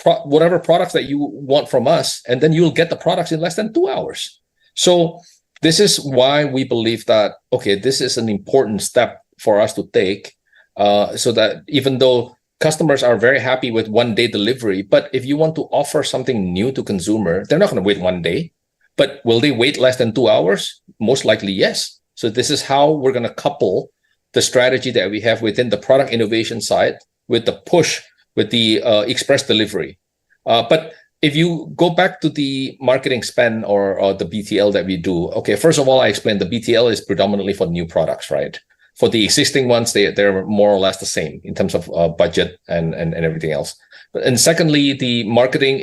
whatever products that you want from us, and then you'll get the products in less than 2 hours. So this is why we believe that, okay, this is an important step for us to take, so that even though customers are very happy with 1 day delivery, but if you want to offer something new to consumer, they're not going to wait 1 day. But will they wait less than 2 hours? Most likely, yes. So this is how we're going to couple the strategy that we have within the product innovation side with the push with the express delivery. But if you go back to the marketing spend or the BTL that we do, okay, first of all, I explained the BTL is predominantly for new products, right? For the existing ones, they're more or less the same in terms of budget and everything else. And secondly, the marketing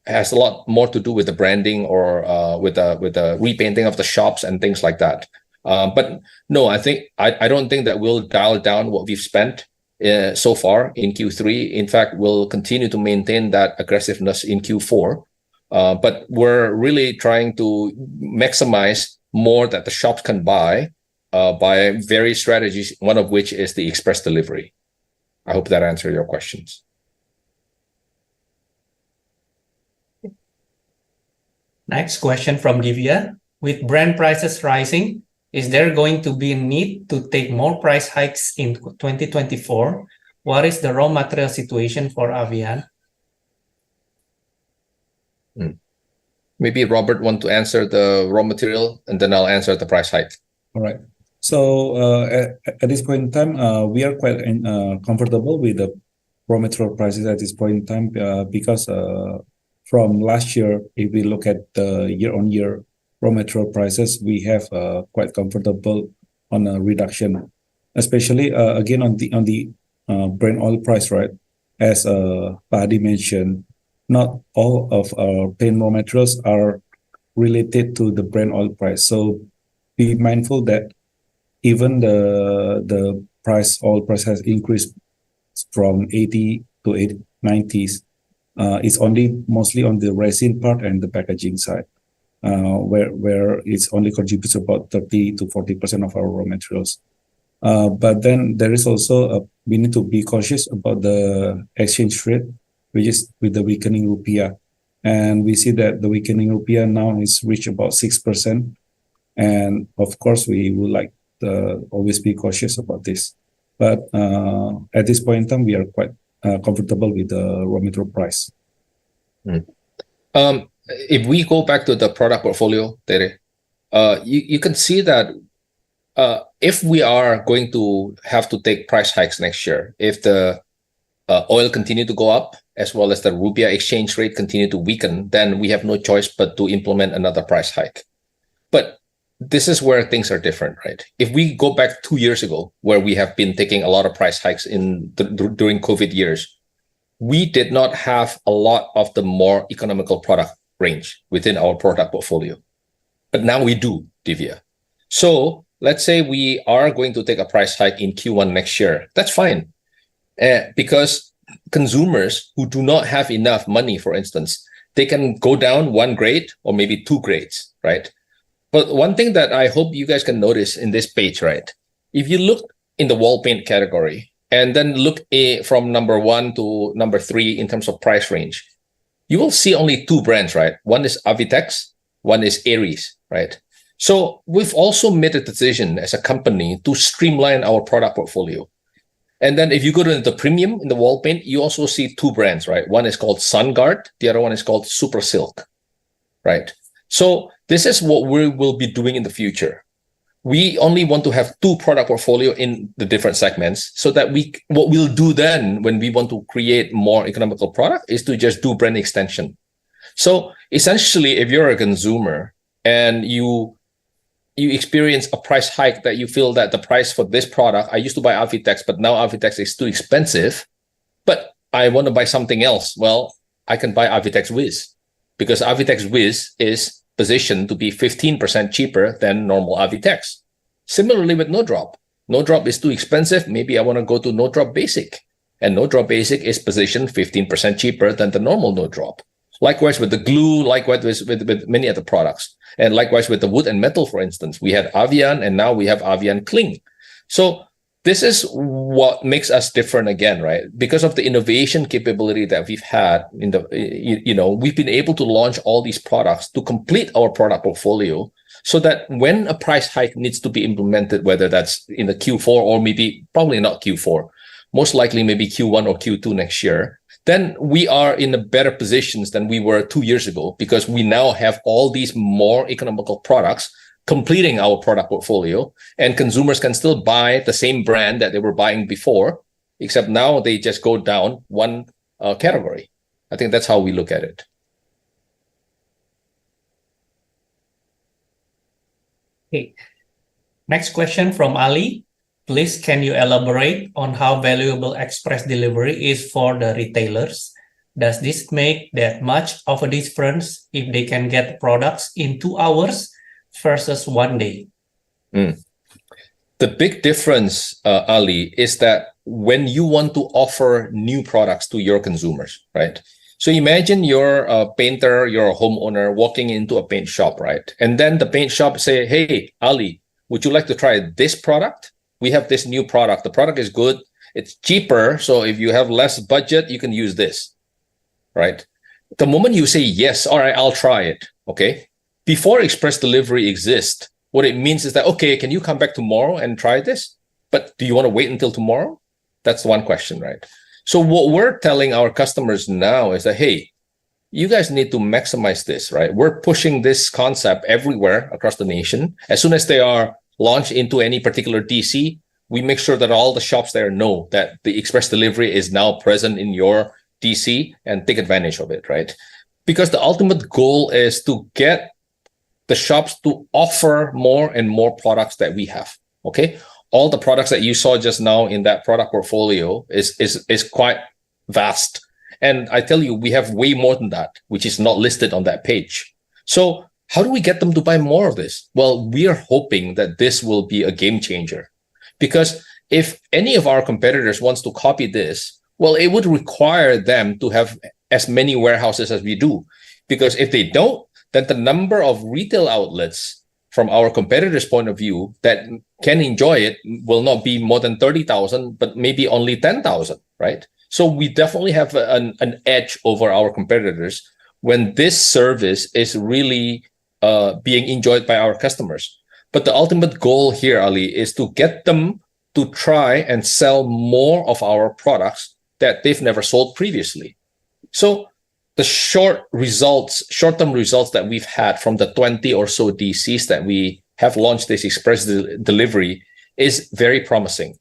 has a lot more to do with the branding or with the repainting of the shops and things like that. But no, I don't think that we'll dial down what we've spent so far in Q3. In fact, we'll continue to maintain that aggressiveness in Q4. But we're really trying to maximize more that the shops can buy by various strategies, one of which is the express delivery. I hope that answered your questions. Next question from Divya. With brand prices rising, is there going to be a need to take more price hikes in 2024? What is the raw material situation for Avian? Maybe Robert want to answer the raw material, and then I'll answer the price hike. All right. So at this point in time, we are quite comfortable with the raw material prices at this point in time because from last year, if we look at the year-on-year raw material prices, we have quite comfortable on a reduction, especially again on the Brent oil price, right? As Pak Hadi mentioned, not all of our paint raw materials are related to the Brent oil price. So be mindful that even the oil price has increased from 80 to 90s. It's only mostly on the resin part and the packaging side, where it's only contributes about 30 to 40% of our raw materials. But then there is also we need to be cautious about the exchange rate, which is with the weakening rupiah. And we see that the weakening rupiah now is reached about 6%. And of course, we would like to always be cautious about this. But at this point in time, we are quite comfortable with the raw material price. If we go back to the product portfolio, Tere, you can see that if we are going to have to take price hikes next year, if the oil continue to go up, as well as the rupiah exchange rate continue to weaken, then we have no choice but to implement another price hike. But this is where things are different, right? If we go back 2 years ago, where we have been taking a lot of price hikes during COVID years, we did not have a lot of the more economical product range within our product portfolio. But now we do, Divya. So let's say we are going to take a price hike in Q1 next year. That's fine. Because consumers who do not have enough money, for instance, they can go down 1 grade or maybe 2 grades, right? But one thing that I hope you guys can notice in this page, right? If you look in the wall paint category and then look from number 1 to number 3 in terms of price range, you will see only 2 brands, right? One is Avitex, one is Aries, right? So we've also made a decision as a company to streamline our product portfolio. And then if you go to the premium in the wall paint, you also see 2 brands, right? One is called SunGuard, the other one is called Super Silk, right? So this is what we will be doing in the future. We only want to have 2 product portfolio in the different segments, so that what we'll do then when we want to create more economical product is to just do brand extension. So essentially, if you're a consumer and you experience a price hike that you feel that the price for this product, I used to buy Avitex, but now Avitex is too expensive, but I want to buy something else. Well, I can buy Avitex Wiz, because Avitex Wiz is positioned to be 15% cheaper than normal Avitex. Similarly with no drop. No drop is too expensive. Maybe I want to go to no drop basic. And no drop basic is positioned 15% cheaper than the normal no drop. Likewise with the glue, likewise with many other products. And likewise with the wood and metal, for instance. We had Avian and now we have Avian Cling. So this is what makes us different again, right? Because of the innovation capability that we've had in the, we've been able to launch all these products to complete our product portfolio so that when a price hike needs to be implemented, whether that's in the Q4 or maybe probably not Q4, most likely maybe Q1 or Q2 next year, then we are in a better positions than we were 2 years ago because we now have all these more economical products completing our product portfolio, and consumers can still buy the same brand that they were buying before, except now they just go down one category. I think that's how we look at it. Okay. Next question from Ali. Please, can you elaborate on how valuable express delivery is for the retailers? Does this make that much of a difference if they can get products in 2 hours versus 1 day? The big difference, Ali, is that when you want to offer new products to your consumers, right? So imagine you're a painter, you're a homeowner walking into a paint shop, right? And then the paint shop say, hey, Ali, would you like to try this product? We have this new product. The product is good. It's cheaper. So if you have less budget, you can use this, right? The moment you say, yes, all right, I'll try it, okay? Before express delivery exists, what it means is that, okay, can you come back tomorrow and try this? But do you want to wait until tomorrow? That's one question, right? So what we're telling our customers now is that, hey, you guys need to maximize this, right? We're pushing this concept everywhere across the nation. As soon as they are launched into any particular DC, we make sure that all the shops there know that the express delivery is now present in your DC and take advantage of it, right? Because the ultimate goal is to get the shops to offer more and more products that we have, okay? All the products that you saw just now in that product portfolio is quite vast. And I tell you, we have way more than that, which is not listed on that page. So how do we get them to buy more of this? Well, we are hoping that this will be a game changer. Because if any of our competitors wants to copy this, well, it would require them to have as many warehouses as we do. Because if they don't, then the number of retail outlets from our competitors' point of view that can enjoy it will not be more than 30,000, but maybe only 10,000, right? So we definitely have an edge over our competitors when this service is really being enjoyed by our customers. But the ultimate goal here, Ali, is to get them to try and sell more of our products that they've never sold previously. So the short-term results that we've had from the 20 or so DCs that we have launched this express delivery is very promising.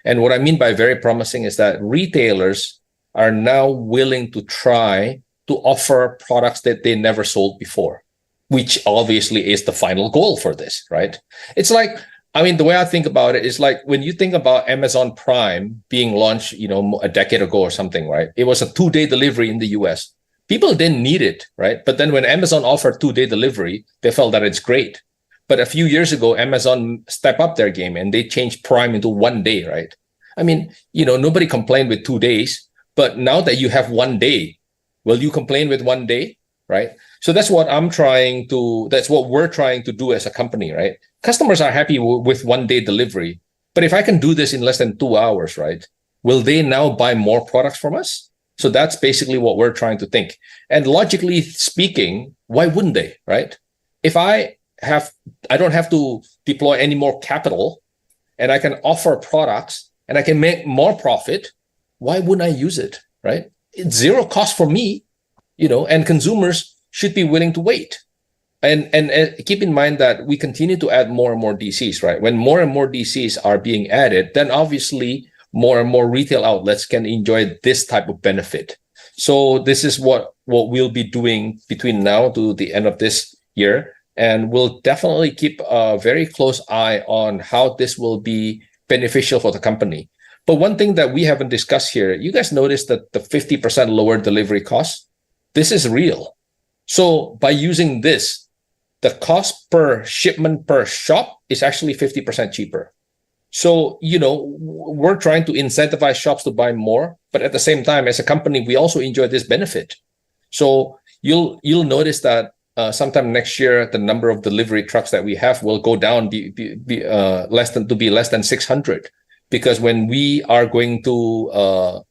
And what I mean by very promising is that retailers are now willing to try to offer products that they never sold before, which obviously is the final goal for this, right? It's like, I mean, the way I think about it is like when you think about Amazon Prime being launched, a decade ago or something, right? It was a 2-day delivery in the US. People didn't need it, right? But then when Amazon offered 2-day delivery, they felt that it's great. But a few years ago, Amazon stepped up their game and they changed Prime into 1 day, right? I mean, nobody complained with 2 days, but now that you have 1 day, will you complain with 1 day, right? So that's what that's what we're trying to do as a company, right? Customers are happy with 1 day delivery, but if I can do this in less than 2 hours, right? Will they now buy more products from us? So that's basically what we're trying to think. And logically speaking, why wouldn't they, right? If I don't have to deploy any more capital and I can offer products and I can make more profit, why wouldn't I use it, right? It's zero cost for me, and consumers should be willing to wait. And keep in mind that we continue to add more and more DCs, right? When more and more DCs are being added, then obviously more and more retail outlets can enjoy this type of benefit. So this is what we'll be doing between now to the end of this year. And we'll definitely keep a very close eye on how this will be beneficial for the company. But one thing that we haven't discussed here, you guys noticed that the 50% lower delivery cost, this is real. So by using this, the cost per shipment per shop is actually 50% cheaper. So, we're trying to incentivize shops to buy more, but at the same time, as a company, we also enjoy this benefit. So you'll notice that sometime next year, the number of delivery trucks that we have will go down, be less than 600, because when we are going to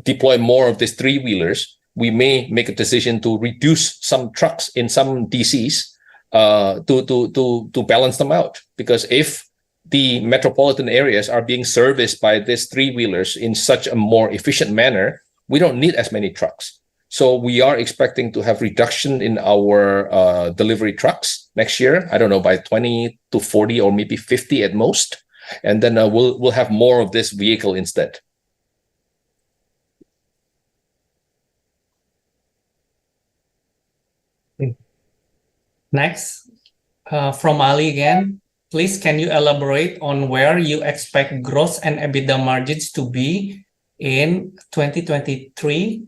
deploy more of these three-wheelers, we may make a decision to reduce some trucks in some DCs to balance them out. Because if the metropolitan areas are being serviced by these three-wheelers in such a more efficient manner, we don't need as many trucks. So we are expecting to have reduction in our delivery trucks next year. I don't know, by 20 to 40 or maybe 50 at most. And then we'll have more of this vehicle instead. Next, from Ali again. Please, can you elaborate on where you expect gross and EBITDA margins to be in 2023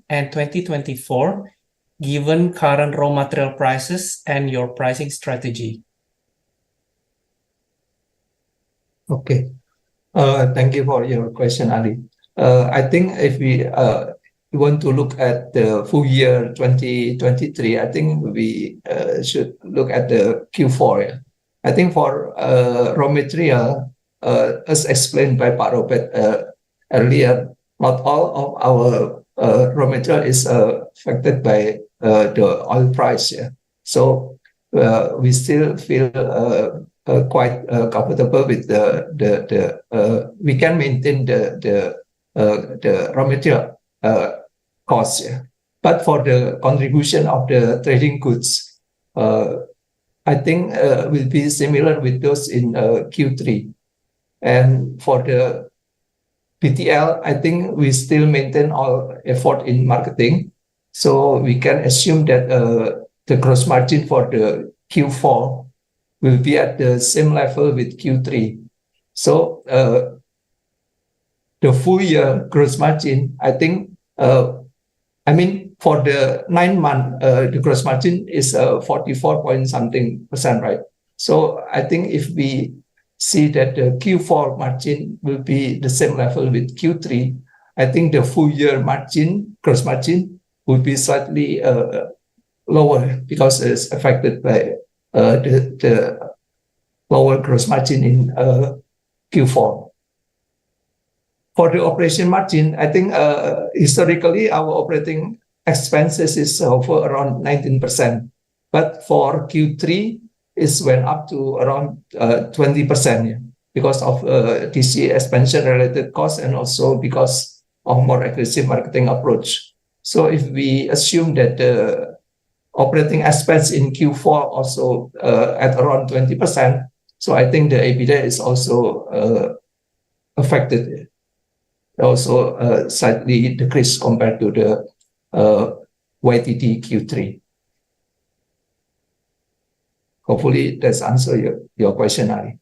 and 2024, given current raw material prices and your pricing strategy? Okay. Thank you for your question, Ali. I think if we want to look at the full year 2023, I think we should look at the Q4. Yeah? I think for raw material, as explained by Pak Robert earlier, not all of our raw material is affected by the oil price. Yeah? So we still feel quite comfortable with we can maintain the raw material costs. Yeah? But for the contribution of the trading goods, I think will be similar with those in Q3. And for the BTL, I think we still maintain our effort in marketing. So we can assume that the gross margin for the Q4 will be at the same level with Q3. So the full year gross margin, I think, for the 9 month, the gross margin is 44 point something %, right? So I think if we see that the Q4 margin will be the same level with Q3, I think the full year margin, gross margin, will be slightly lower because it's affected by the lower gross margin in Q4. For the operation margin, I think historically our operating expenses is over around 19%, but for Q3 it went up to around 20%, yeah, because of DC expansion related costs and also because of more aggressive marketing approach. So if we assume that the operating expense in Q4 also at around 20%, so I think the EBITDA is also affected, also slightly decreased compared to the YTD Q3. Hopefully that's answer your question, Ali.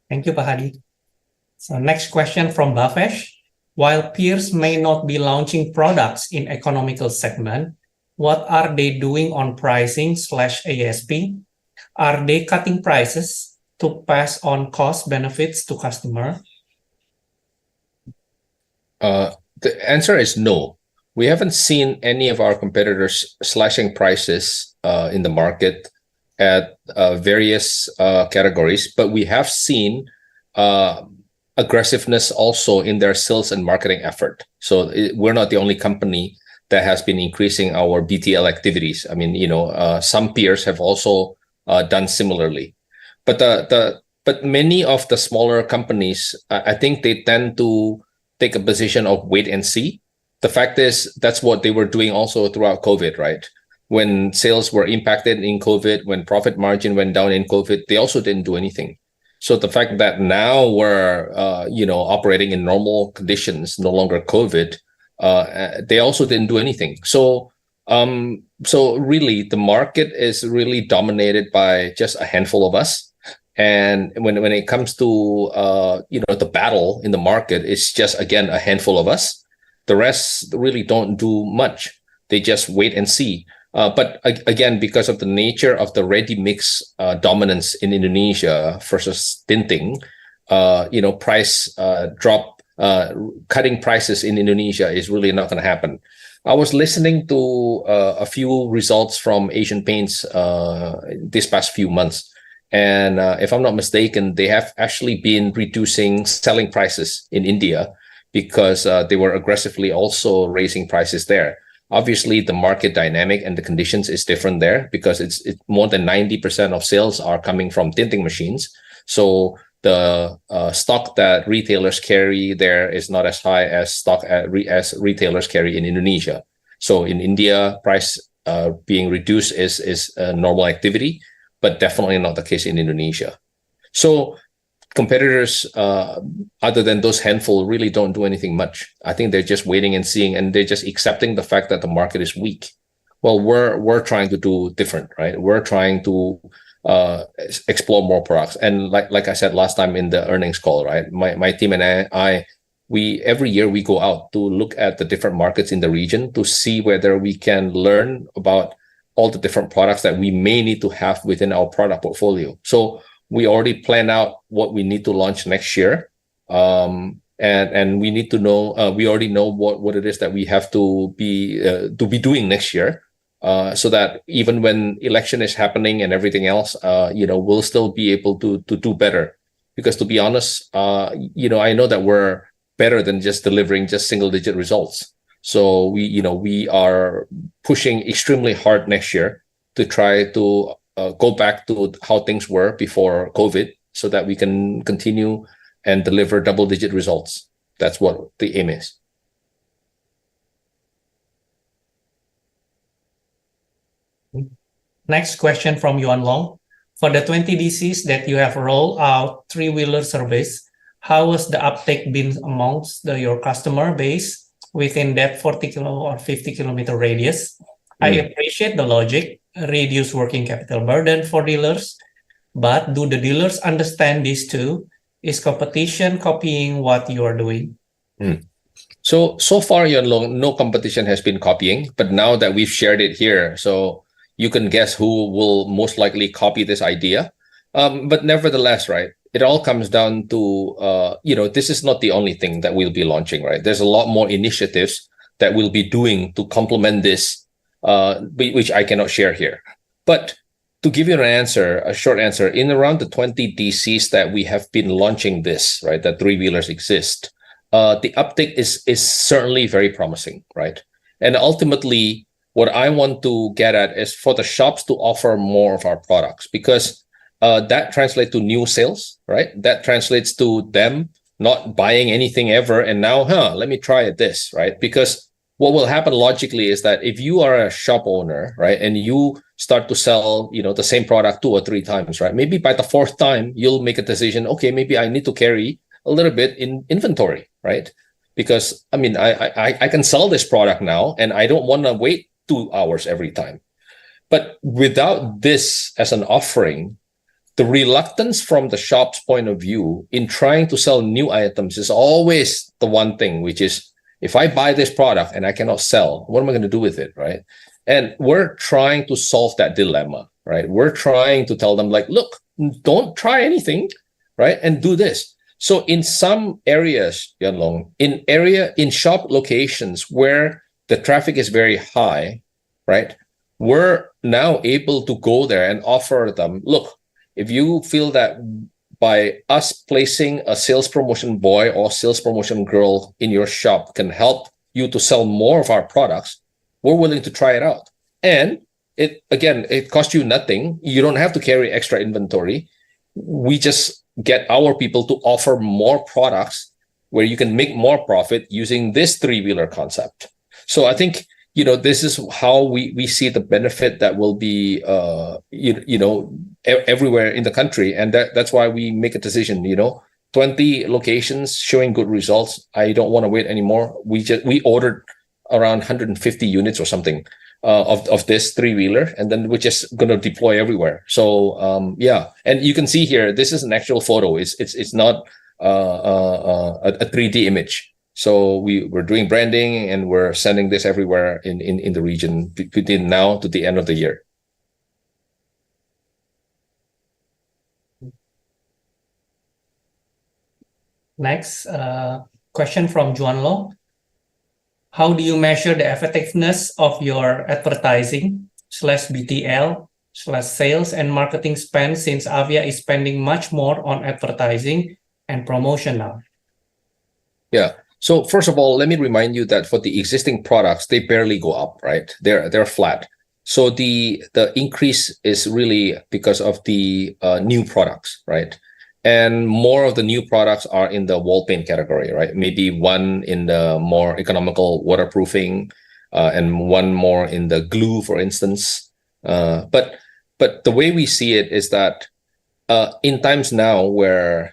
Thank you, Pak Hadi. So next question from Bhavesh. While peers may not be launching products in economical segment, what are they doing on pricing/ASP? Are they cutting prices to pass on cost benefits to customer? The answer is no. We haven't seen any of our competitors slashing prices in the market at various categories, but we have seen aggressiveness also in their sales and marketing effort. So we're not the only company that has been increasing our BTL activities. I mean, some peers have also done similarly. But many of the smaller companies, I think they tend to take a position of wait and see. The fact is, that's what they were doing also throughout COVID, right? When sales were impacted in COVID, when profit margin went down in COVID, they also didn't do anything. So the fact that now we're, operating in normal conditions, no longer COVID, they also didn't do anything. So really, the market is really dominated by just a handful of us. And when it comes to the battle in the market, it's just, again, a handful of us. The rest really don't do much. They just wait and see. But again, because of the nature of the ready mix dominance in Indonesia versus tinting, price drop, cutting prices in Indonesia is really not going to happen. I was listening to a few results from Asian Paints this past few months. And if I'm not mistaken, they have actually been reducing selling prices in India because they were aggressively also raising prices there. Obviously, the market dynamic and the conditions is different there because it's more than 90% of sales are coming from tinting machines. So the stock that retailers carry there is not as high as stock as retailers carry in Indonesia. So in India, price being reduced is a normal activity, but definitely not the case in Indonesia. So competitors, other than those handful, really don't do anything much. I think they're just waiting and seeing, and they're just accepting the fact that the market is weak. Well, we're trying to do different, right? We're trying to explore more products. And like I said last time in the earnings call, right? My team and we every year we go out to look at the different markets in the region to see whether we can learn about all the different products that we may need to have within our product portfolio. So we already plan out what we need to launch next year. And we need to know, we already know what it is that we have to be doing next year. So that even when election is happening and everything else, we'll still be able to do better. Because to be honest, I know that we're better than just delivering just single-digit results. So we are pushing extremely hard next year to try to go back to how things were before COVID, so that we can continue and deliver double-digit results. That's what the aim is. Next question from Yuan Long. For the 20 DCs that you have rolled out three-wheeler service, how has the uptake been amongst your customer base within that 40 kilo or 50 kilometer radius? I appreciate the logic, reduce working capital burden for dealers, but do the dealers understand this too? Is competition copying what you are doing? So far, Yuan Long, no competition has been copying, but now that we've shared it here, so you can guess who will most likely copy this idea. But nevertheless, right, it all comes down to, this is not the only thing that we'll be launching, right? There's a lot more initiatives that we'll be doing to complement this, which I cannot share here. But to give you an answer, a short answer, in around the 20 DCs that we have been launching this, right, that three-wheelers exist, the uptake is certainly very promising, right? And ultimately, what I want to get at is for the shops to offer more of our products, because that translates to new sales, right? That translates to them not buying anything ever, and now, let me try this, right? Because what will happen logically is that if you are a shop owner, right, and you start to sell, the same product 2 or 3 times, right? Maybe by the 4th time, you'll make a decision, okay, maybe I need to carry a little bit in inventory, right? Because, I can sell this product now, and I don't want to wait 2 hours every time. But without this as an offering, the reluctance from the shop's point of view in trying to sell new items is always the one thing, which is, if I buy this product and I cannot sell, what am I going to do with it, right? And we're trying to solve that dilemma, right? We're trying to tell them, like, look, don't try anything, right? And do this. So in some areas, Yuan Long, in shop locations where the traffic is very high, right? We're now able to go there and offer them, look, if you feel that by us placing a sales promotion boy or sales promotion girl in your shop can help you to sell more of our products, we're willing to try it out. And it costs you nothing. You don't have to carry extra inventory. We just get our people to offer more products where you can make more profit using this three-wheeler concept. So I think, this is how we see the benefit that will be, everywhere in the country. And that's why we make a decision, 20 locations showing good results. I don't want to wait anymore. We ordered around 150 units or something of this three-wheeler, and then we're just going to deploy everywhere. So, and you can see here, this is an actual photo. It's not a 3D image. So we're doing branding and we're sending this everywhere in the region between now to the end of the year. Next, question from Juan Lo. How do you measure the effectiveness of your advertising / BTL / sales and marketing spend, since Avia is spending much more on advertising and promotion now? Yeah. So first of all, let me remind you that for the existing products, they barely go up, right? They're flat. So the increase is really because of the new products, right? And more of the new products are in the wall paint category, right? Maybe one in the more economical waterproofing, and one more in the glue, for instance. But the way we see it is that in times now where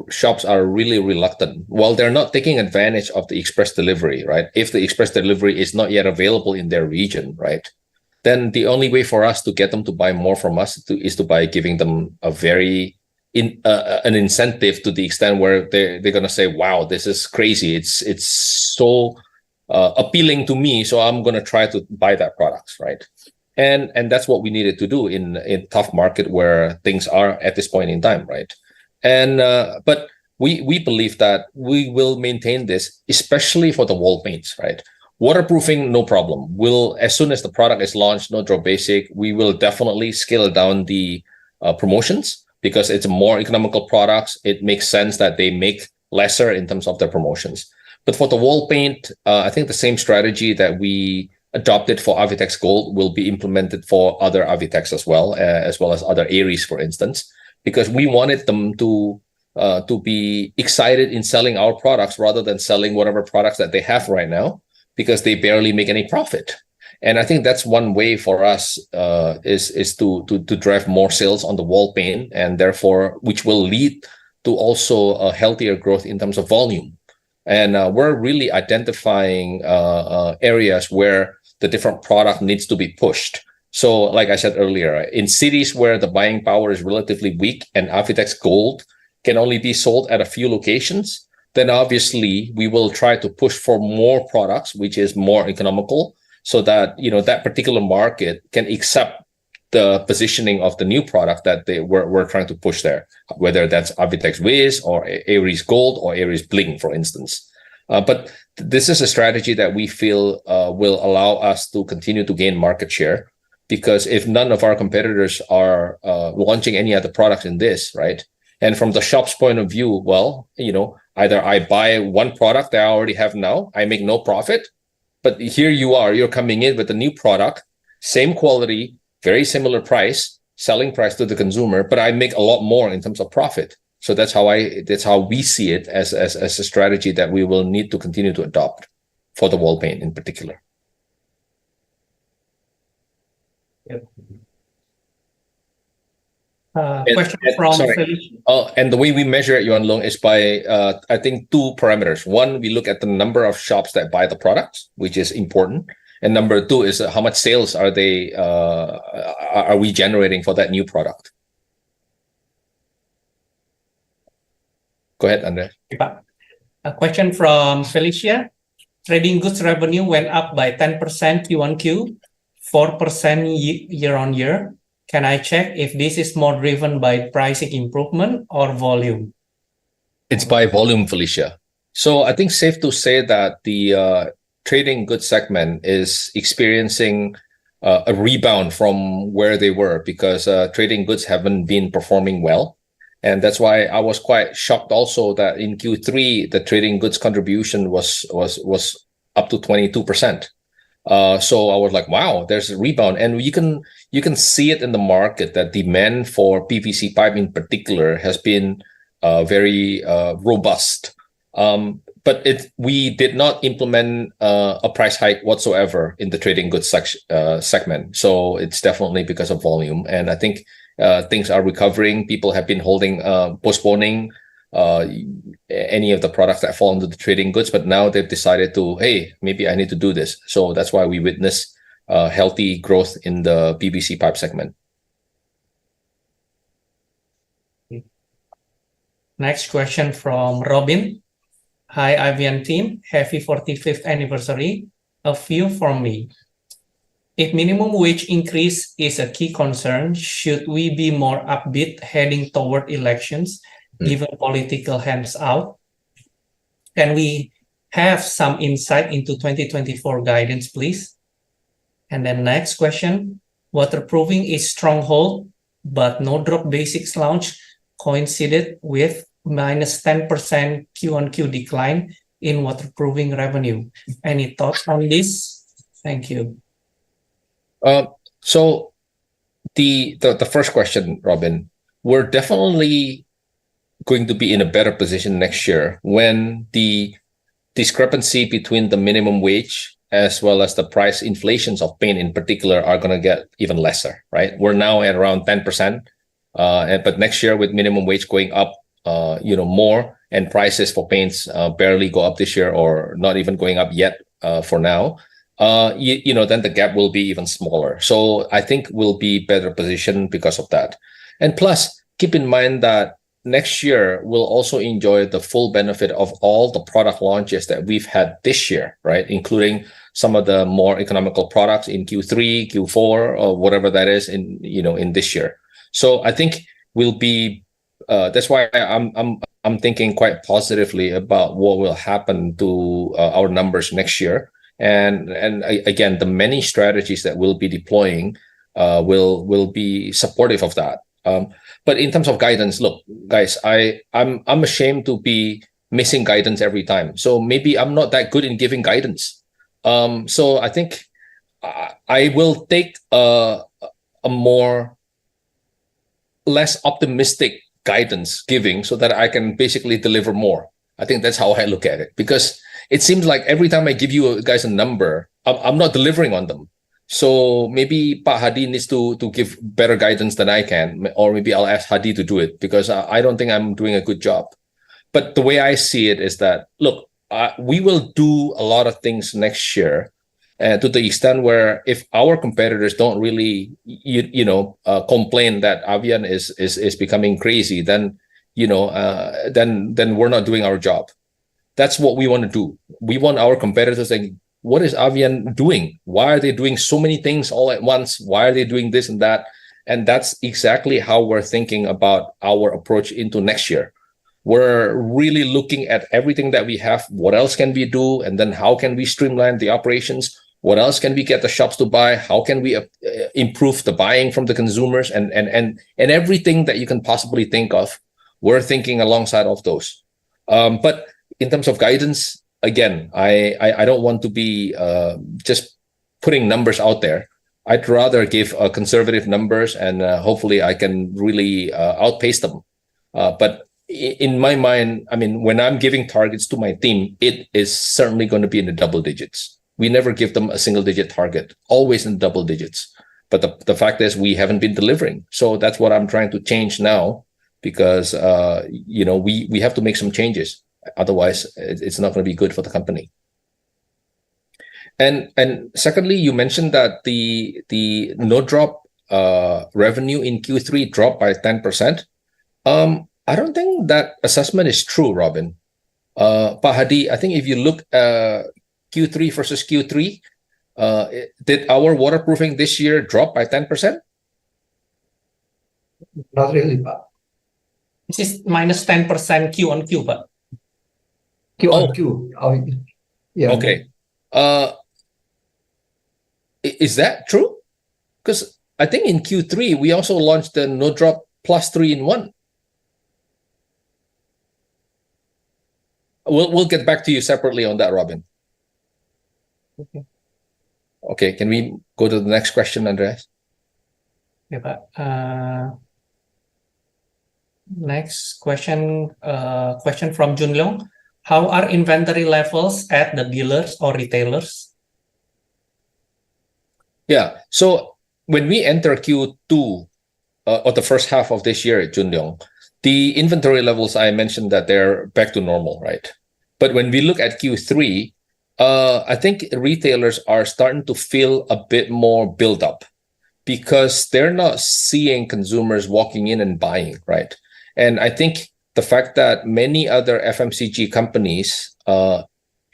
shops are really reluctant, while they're not taking advantage of the express delivery, right? If the express delivery is not yet available in their region, right? Then the only way for us to get them to buy more from us is by giving them a very an incentive, to the extent where they're gonna say, "Wow, this is crazy! It's so appealing to me, so I'm gonna try to buy that product," right? And that's what we needed to do in tough market where things are at this point in time, right? And but we believe that we will maintain this, especially for the wall paints, right? Waterproofing, no problem. We'll, as soon as the product is launched, no draw basic, we will definitely scale down the promotions, because it's more economical products. It makes sense that they make lesser in terms of their promotions. But for the wall paint, I think the same strategy that we adopted for Avitex Gold will be implemented for other Avitex as well as other Aries, for instance, because we wanted them to be excited in selling our products rather than selling whatever products that they have right now, because they barely make any profit. And I think that's one way for us is to drive more sales on the wall paint, and therefore, which will lead to also a healthier growth in terms of volume. And we're really identifying areas where the different product needs to be pushed. So like I said earlier, in cities where the buying power is relatively weak and Avitex Gold can only be sold at a few locations, then obviously we will try to push for more products, which is more economical, so that, you know, that particular market can accept the positioning of the new product that we're trying to push there, whether that's Avitex Wiz or Aries Gold or Aries Bling, for instance. But this is a strategy that we feel will allow us to continue to gain market share, because if none of our competitors are launching any other products in this, right? And from the shop's point of view, well, you know, either I buy one product that I already have now, I make no profit, but here you are, you're coming in with a new product, same quality, very similar price, selling price to the consumer, but I make a lot more in terms of profit. So that's how we see it as a strategy that we will need to continue to adopt for the wall paint in particular. Yep. Question from Felicia. And the way we measure it, Yuan Long, is by I think two parameters. One, we look at the number of shops that buy the products, which is important, and number two is how much sales are we generating for that new product. Go ahead, Andre. A question from Felicia. Trading goods revenue went up by 10% Q-on-Q, 4% year-on-year. Can I check if this is more driven by pricing improvement or volume? It's by volume, Felicia. So I think safe to say that the trading goods segment is experiencing a rebound from where they were, because trading goods haven't been performing well. And that's why I was quite shocked also that in Q3, the trading goods contribution was up to 22%. So I was like, wow, there's a rebound. And you can see it in the market that demand for PVC pipe in particular has been very robust. But we did not implement a price hike whatsoever in the trading goods segment. So it's definitely because of volume. And I think things are recovering. People have been postponing any of the products that fall into the trading goods, but now they've decided to, hey, maybe I need to do this. So that's why we witness healthy growth in the PVC pipe segment. Next question from Robin. Hi, Avian team. Happy 45th anniversary. A few from me. If minimum wage increase is a key concern, should we be more upbeat heading toward elections, given political hands out? Can we have some insight into 2024 guidance, please? And then next question, waterproofing is stronghold, but no drop basics launch coincided with minus 10% Q-on-Q decline in waterproofing revenue. Any thoughts on this? Thank you. So the first question, Robin, we're definitely going to be in a better position next year when the discrepancy between the minimum wage as well as the price inflations of paint in particular are going to get even lesser, right? We're now at around 10%, but next year with minimum wage going up, more, and prices for paints barely go up this year or not even going up yet for now, then the gap will be even smaller. So I think we'll be better positioned because of that. And plus, keep in mind that next year we'll also enjoy the full benefit of all the product launches that we've had this year, right? Including some of the more economical products in Q3, Q4, or whatever that is in this year. So I think we'll be. That's why I'm thinking quite positively about what will happen to our numbers next year. And again, the many strategies that we'll be deploying will be supportive of that. But in terms of guidance, look, guys, I'm ashamed to be missing guidance every time. So maybe I'm not that good in giving guidance. So I think I will take a more less optimistic guidance giving so that I can basically deliver more. I think that's how I look at it, because it seems like every time I give you guys a number, I'm not delivering on them. So maybe Pak Hadi needs to give better guidance than I can, or maybe I'll ask Hadi to do it, because I don't think I'm doing a good job. But the way I see it is that, look, we will do a lot of things next year, to the extent where if our competitors don't really, complain that Avian is becoming crazy, then then we're not doing our job. That's what we want to do. We want our competitors saying, what is Avian doing? Why are they doing so many things all at once? Why are they doing this and that? And that's exactly how we're thinking about our approach into next year. We're really looking at everything that we have. What else can we do? And then how can we streamline the operations? What else can we get the shops to buy? How can we improve the buying from the consumers? And everything that you can possibly think of, we're thinking alongside of those. But in terms of guidance, again, I don't want to be just putting numbers out there. I'd rather give conservative numbers, and hopefully I can really outpace them. But in my mind, I mean, when I'm giving targets to my team, it is certainly going to be in the double digits. We never give them a single digit target, always in double digits. But the fact is we haven't been delivering. So that's what I'm trying to change now, because we have to make some changes. Otherwise, it's not going to be good for the company. And secondly, you mentioned that the no drop revenue in Q3 dropped by 10%. I don't think that assessment is true, Robin. Pak Hadi, I think if you look Q3 versus Q3, did our waterproofing this year drop by 10%? Not really, Pak. This is minus 10% Q on Q, Pak. Q on Q. Oh, yeah. Okay. Is that true? Because I think in Q3 we also launched the no drop plus 3-in-1. We'll get back to you separately on that, Robin. Okay. Okay, can we go to the next question, Andreas? Yeah, Pak. Next question, question from Jun Leong. How are inventory levels at the dealers or retailers? Yeah, so when we enter Q2 or the first half of this year, Jun Leong, the inventory levels, I mentioned that they're back to normal, right? But when we look at Q3, I think retailers are starting to feel a bit more build up, because they're not seeing consumers walking in and buying, right? And I think the fact that many other FMCG companies,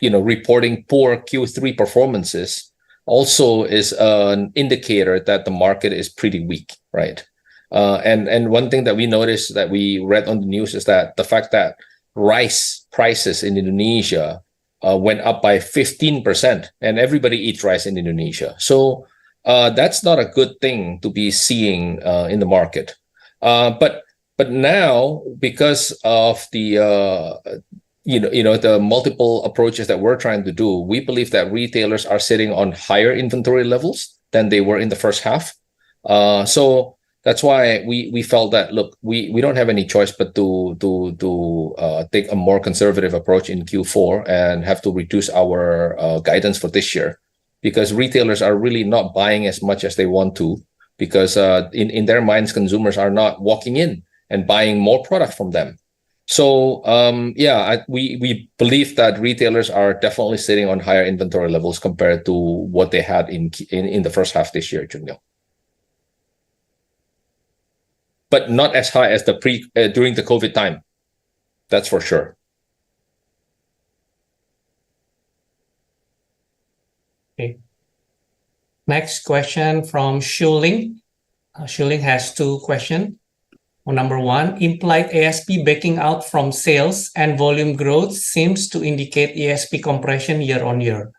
reporting poor Q3 performances also is an indicator that the market is pretty weak, right? And one thing that we noticed that we read on the news is that the fact that rice prices in Indonesia went up by 15%, and everybody eats rice in Indonesia. So that's not a good thing to be seeing in the market. But now, because of the the multiple approaches that we're trying to do, we believe that retailers are sitting on higher inventory levels than they were in the first half. So that's why we felt that, look, we don't have any choice but to take a more conservative approach in Q4 and have to reduce our guidance for this year, because retailers are really not buying as much as they want to, because in their minds, consumers are not walking in and buying more product from them. So we believe that retailers are definitely sitting on higher inventory levels compared to what they had in the first half this year, Junyo. But not as high as during the COVID time. That's for sure. Okay. Next question from Shuling. Shuling has two questions. Number one, implied ASP backing out from sales and volume growth seems to indicate ASP compression year on year.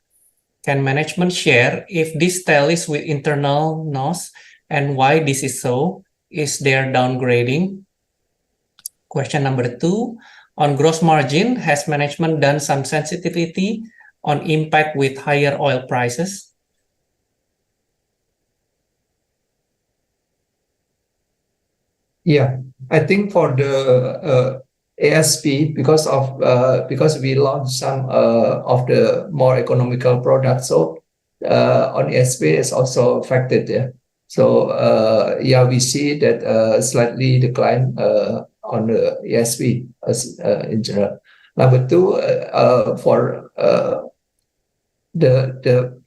Can management share if this tallies with internal NOS and why this is so? Is there downgrading? Question number two, on gross margin, has management done some sensitivity on impact with higher oil prices? Yeah, I think for the ASP, because we launched some of the more economical products, so on ASP is also affected. Yeah, so we see that slightly decline on the ASP in general. Number two, for the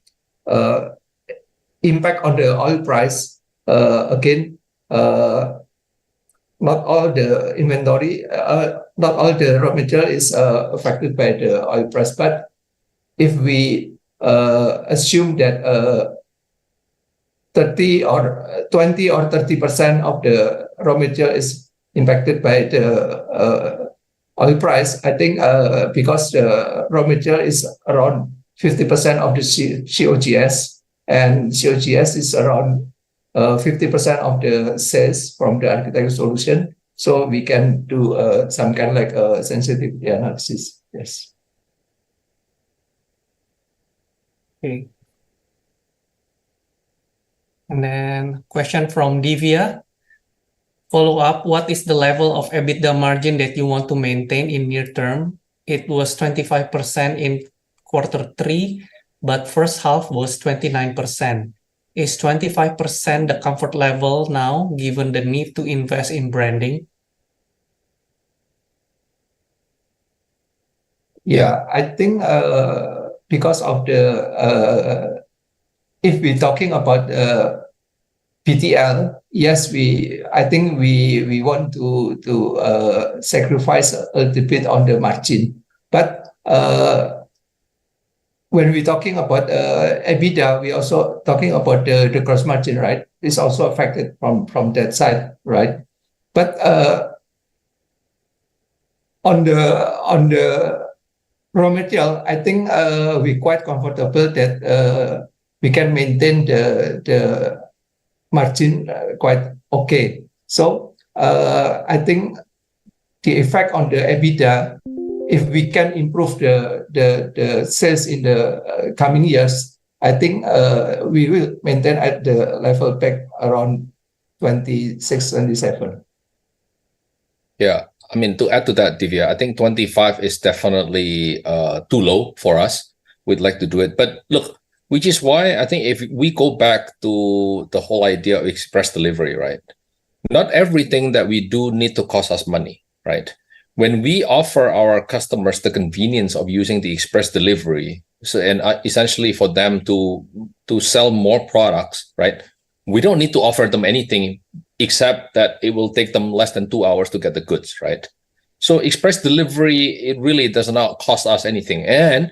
impact on the oil price, again. Not all the inventory, not all the raw material is affected by the oil price. But if we assume that 20 or 30% of the raw material is impacted by the oil price, I think because the raw material is around 50% of the COGS, and COGS is around 50% of the sales from the architecture solution, so we can do some kind of like sensitivity analysis. Yes. Okay. And then question from Divya. Follow up, what is the level of EBITDA margin that you want to maintain in near term? It was 25% in Q3, but first half was 29%. Is 25% the comfort level now, given the need to invest in branding? Yeah, I think because of the if we're talking about PTL, yes, I think we want to sacrifice a little bit on the margin, but when we're talking about EBITDA, we're also talking about the gross margin, right? It's also affected from that side, right? But on the raw material, I think we're quite comfortable that we can maintain the margin quite okay. So I think the effect on the EBITDA, if we can improve the sales in the coming years, I think we will maintain at the level back around 26, 27. Yeah, I mean, to add to that, Divya, I think 25 is definitely too low for us. We'd like to do it. But look, which is why I think if we go back to the whole idea of express delivery, right? Not everything that we do need to cost us money, right? When we offer our customers the convenience of using the express delivery, and essentially for them to sell more products, right? We don't need to offer them anything except that it will take them less than 2 hours to get the goods, right? So express delivery, it really does not cost us anything. And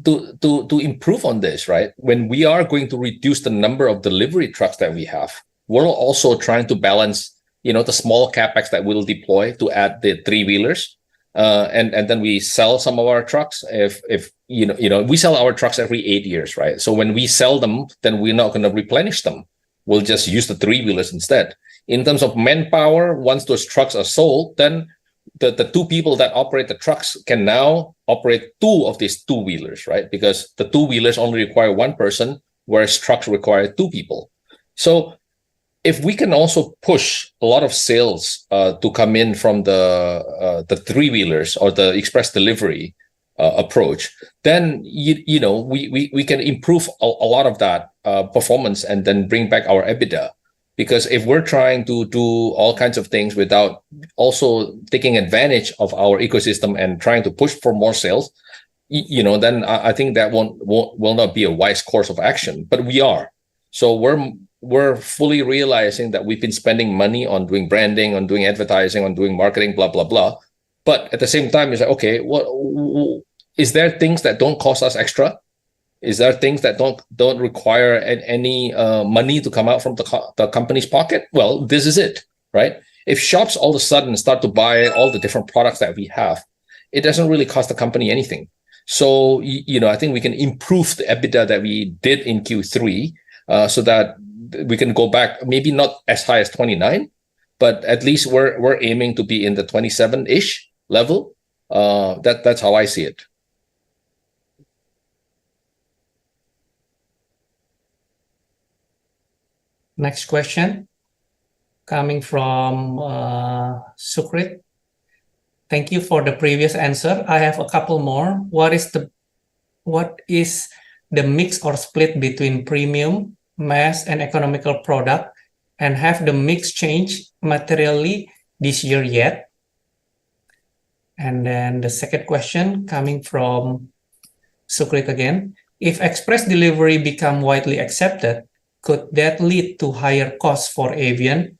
to improve on this, right? When we are going to reduce the number of delivery trucks that we have, we're also trying to balance, the small capex that we'll deploy to add the three-wheelers. And then we sell some of our trucks. If we sell our trucks every 8 years, right? So when we sell them, then we're not going to replenish them. We'll just use the three-wheelers instead. In terms of manpower, once those trucks are sold, then the two people that operate the trucks can now operate two of these two-wheelers, right? Because the two-wheelers only require one person, whereas trucks require two people. So if we can also push a lot of sales to come in from the three-wheelers or the express delivery approach, then we can improve a lot of that performance and then bring back our EBITDA. Because if we're trying to do all kinds of things without also taking advantage of our ecosystem and trying to push for more sales, then I think that will not be a wise course of action. But we are. So we're fully realizing that we've been spending money on doing branding, on doing advertising, on doing marketing, blah, blah, blah. But at the same time, it's like, okay, is there things that don't cost us extra? Is there things that don't require any money to come out from the company's pocket? Well, this is it, right? If shops all of a sudden start to buy all the different products that we have, it doesn't really cost the company anything. So, I think we can improve the EBITDA that we did in Q3 so that we can go back, maybe not as high as 29, but at least we're aiming to be in the 27-ish level. That's how I see it. Next question coming from Sukrit. Thank you for the previous answer. I have a couple more. What is the mix or split between premium, mass, and economical product? And have the mix changed materially this year yet? And then the second question coming from Sukrit again. If express delivery become widely accepted, could that lead to higher costs for Avian?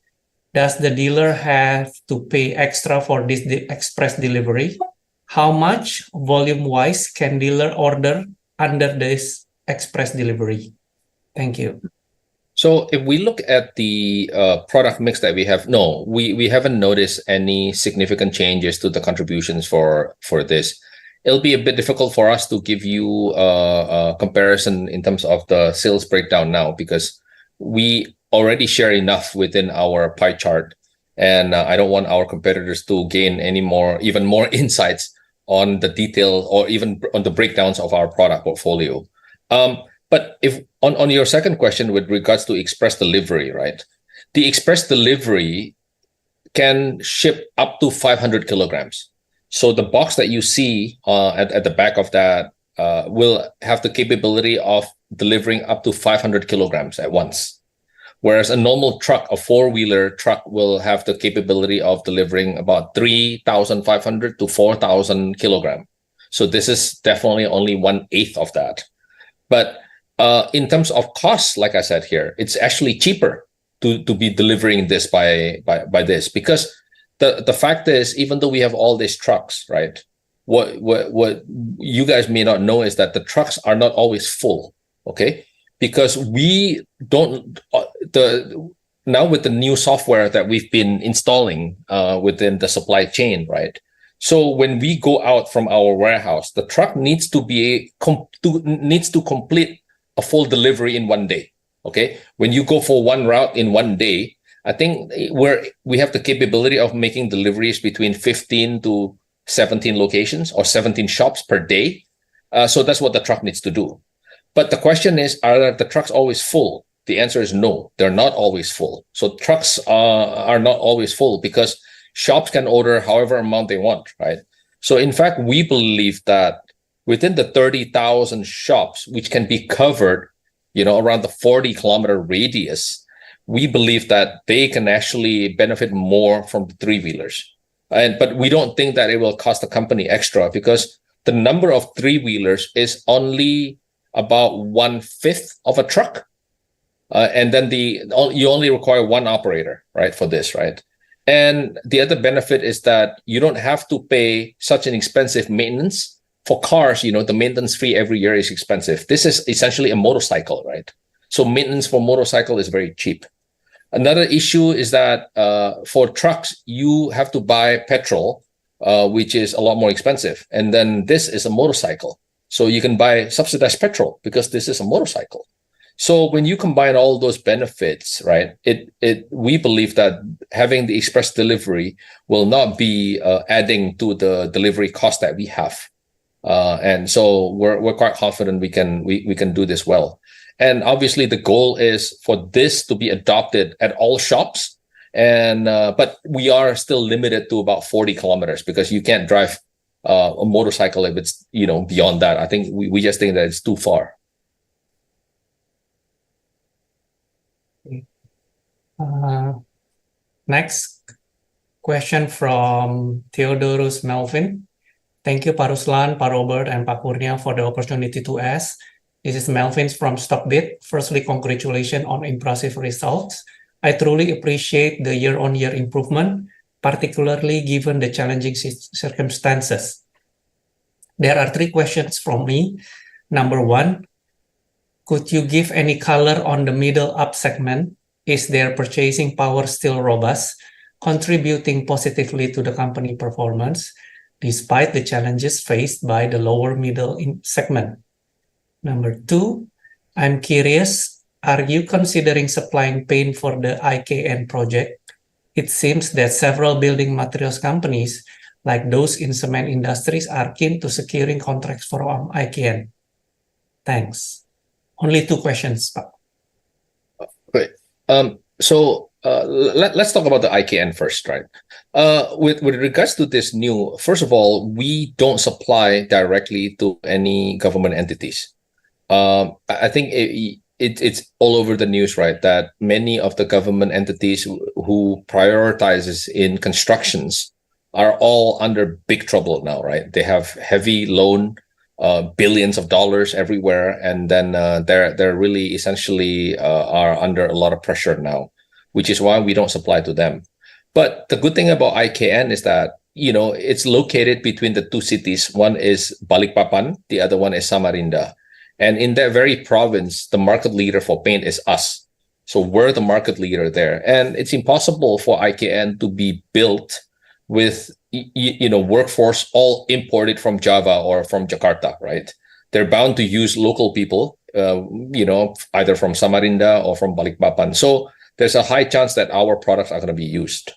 Does the dealer have to pay extra for this express delivery? How much volume-wise can dealer order under this express delivery? Thank you. So if we look at the product mix that we have, no, we haven't noticed any significant changes to the contributions for this. It'll be a bit difficult for us to give you a comparison in terms of the sales breakdown now, because we already share enough within our pie chart, and I don't want our competitors to gain even more insights on the detail or even on the breakdowns of our product portfolio. But if on your second question with regards to express delivery, right? The express delivery can ship up to 500 kilograms. So the box that you see at the back of that will have the capability of delivering up to 500 kilograms at once. Whereas a normal truck, a four-wheeler truck, will have the capability of delivering about 3,500 to 4,000 kilograms. So this is definitely only 1/8 of that. But in terms of costs, like I said here, it's actually cheaper to be delivering this by this, because the fact is, even though we have all these trucks, right? What you guys may not know is that the trucks are not always full, okay? Because we don't now with the new software that we've been installing within the supply chain, right? So when we go out from our warehouse, the truck needs to complete a full delivery in 1 day. Okay, when you go for one route in 1 day, I think we have the capability of making deliveries between 15 to 17 locations or 17 shops per day. So that's what the truck needs to do. But the question is, are the trucks always full? The answer is no, they're not always full. So trucks are not always full because shops can order however amount they want, right? So in fact, we believe that within the 30,000 shops, which can be covered, around the 40-kilometer radius, we believe that they can actually benefit more from the three-wheelers. But we don't think that it will cost the company extra, because the number of three-wheelers is only about 1/5 of a truck. And then you only require one operator, right, for this, right? And the other benefit is that you don't have to pay such an expensive maintenance. For cars, the maintenance fee every year is expensive. This is essentially a motorcycle, right? So maintenance for motorcycle is very cheap. Another issue is that for trucks, you have to buy petrol, which is a lot more expensive. And then this is a motorcycle. So you can buy subsidized petrol because this is a motorcycle. So when you combine all those benefits, right, we believe that having the express delivery will not be adding to the delivery cost that we have. And so we're quite confident we can do this well. And obviously the goal is for this to be adopted at all shops. And but we are still limited to about 40 kilometers because you can't drive a motorcycle if it's beyond that. I think we just think that it's too far. Next question from Theodorus Melvin. Thank you, Pak Ruslan, Pak Robert, and Pak Kurnia for the opportunity to ask. This is Melvin from Stockbit. Firstly, congratulations on impressive results. I truly appreciate the year-on-year improvement, particularly given the challenging circumstances. There are 3 questions from me. Number 1, could you give any color on the middle up segment? Is their purchasing power still robust, contributing positively to the company performance, despite the challenges faced by the lower middle segment? Number 2, I'm curious, are you considering supplying paint for the IKN project? It seems that several building materials companies, like those in cement industries, are keen to securing contracts for IKN. Thanks. Only 2 questions, Pak. Great. So let's talk about the IKN first, right? With regards to this new, first of all, we don't supply directly to any government entities. I think it's all over the news, right? That many of the government entities who prioritizes in constructions are all under big trouble now, right? They have heavy loan, billions of dollars everywhere, and then they're really essentially are under a lot of pressure now, which is why we don't supply to them. But the good thing about IKN is that it's located between the 2 cities. One is Balikpapan, the other one is Samarinda. And in that very province, the market leader for paint is us. So we're the market leader there. And it's impossible for IKN to be built with workforce all imported from Java or from Jakarta, right? They're bound to use local people, either from Samarinda or from Balikpapan. So there's a high chance that our products are going to be used.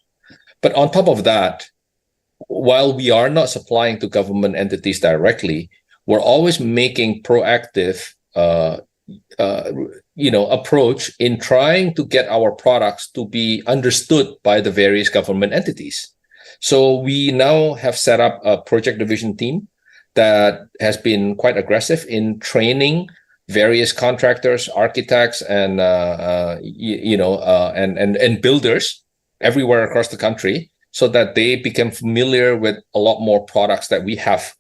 But on top of that, while we are not supplying to government entities directly, we're always making proactive, approach in trying to get our products to be understood by the various government entities. So we now have set up a project division team that has been quite aggressive in training various contractors, architects, and builders everywhere across the country, so that they become familiar with a lot more products that we have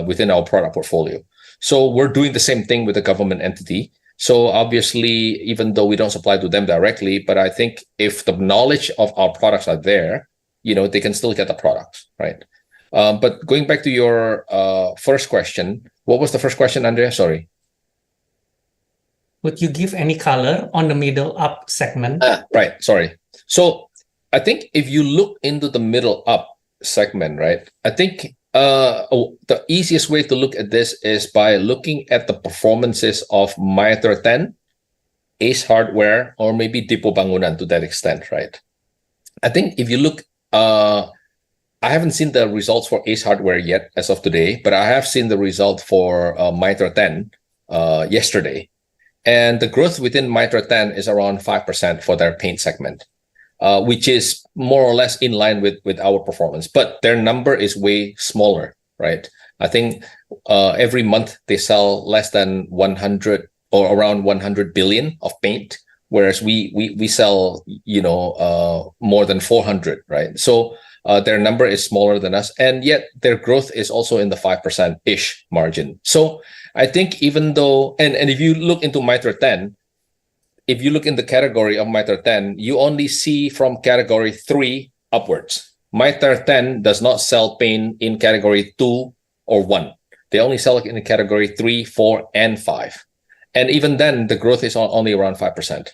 within our product portfolio. So we're doing the same thing with a government entity. So obviously, even though we don't supply to them directly, but I think if the knowledge of our products are there, they can still get the products, right? But going back to your first question, what was the first question, Andrea? Sorry. Would you give any color on the middle up segment? Right, sorry. So I think if you look into the middle up segment, right, I think the easiest way to look at this is by looking at the performances of Maestro 10, Ace Hardware, or maybe Depo Bangunan to that extent, right? I think if you look, I haven't seen the results for Ace Hardware yet as of today, but I have seen the result for Maestro 10 yesterday. And the growth within Maestro 10 is around 5% for their paint segment, which is more or less in line with our performance. But their number is way smaller, right? I think every month they sell less than 100 or around 100 billion of paint, whereas we sell, more than 400, right? So their number is smaller than us, and yet their growth is also in the 5%-ish margin. So I think even though, and if you look into Maestro 10, if you look in the category of Maestro 10, you only see from category 3 upwards. Mitre 10 does not sell paint in category 2 or 1. They only sell it in category 3, 4, and 5. And even then, the growth is only around 5%.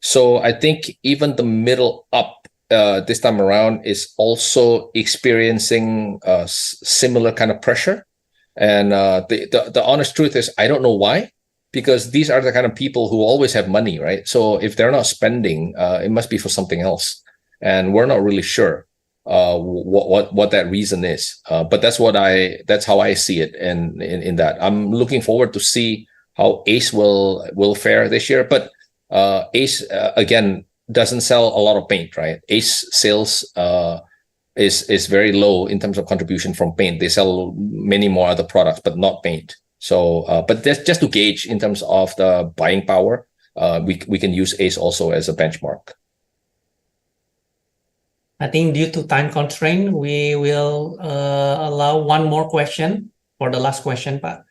So I think even the middle up this time around is also experiencing similar kind of pressure. And the honest truth is, I don't know why, because these are the kind of people who always have money, right? So if they're not spending, it must be for something else. And we're not really sure what that reason is. But that's how I see it in that. I'm looking forward to see how Ace will fare this year. But Ace, again, doesn't sell a lot of paint, right? Ace sales is very low in terms of contribution from paint. They sell many more other products, but not paint. So, but that's just to gauge in terms of the buying power. We can use Ace also as a benchmark. I think due to time constraint, we will allow one more question for the last question, Pak.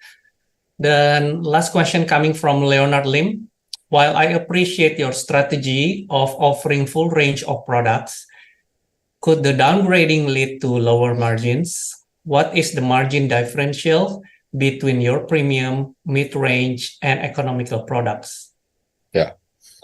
The last question coming from Leonard Lim. While I appreciate your strategy of offering full range of products, could the downgrading lead to lower margins? What is the margin differential between your premium, mid-range, and economical products? Yeah.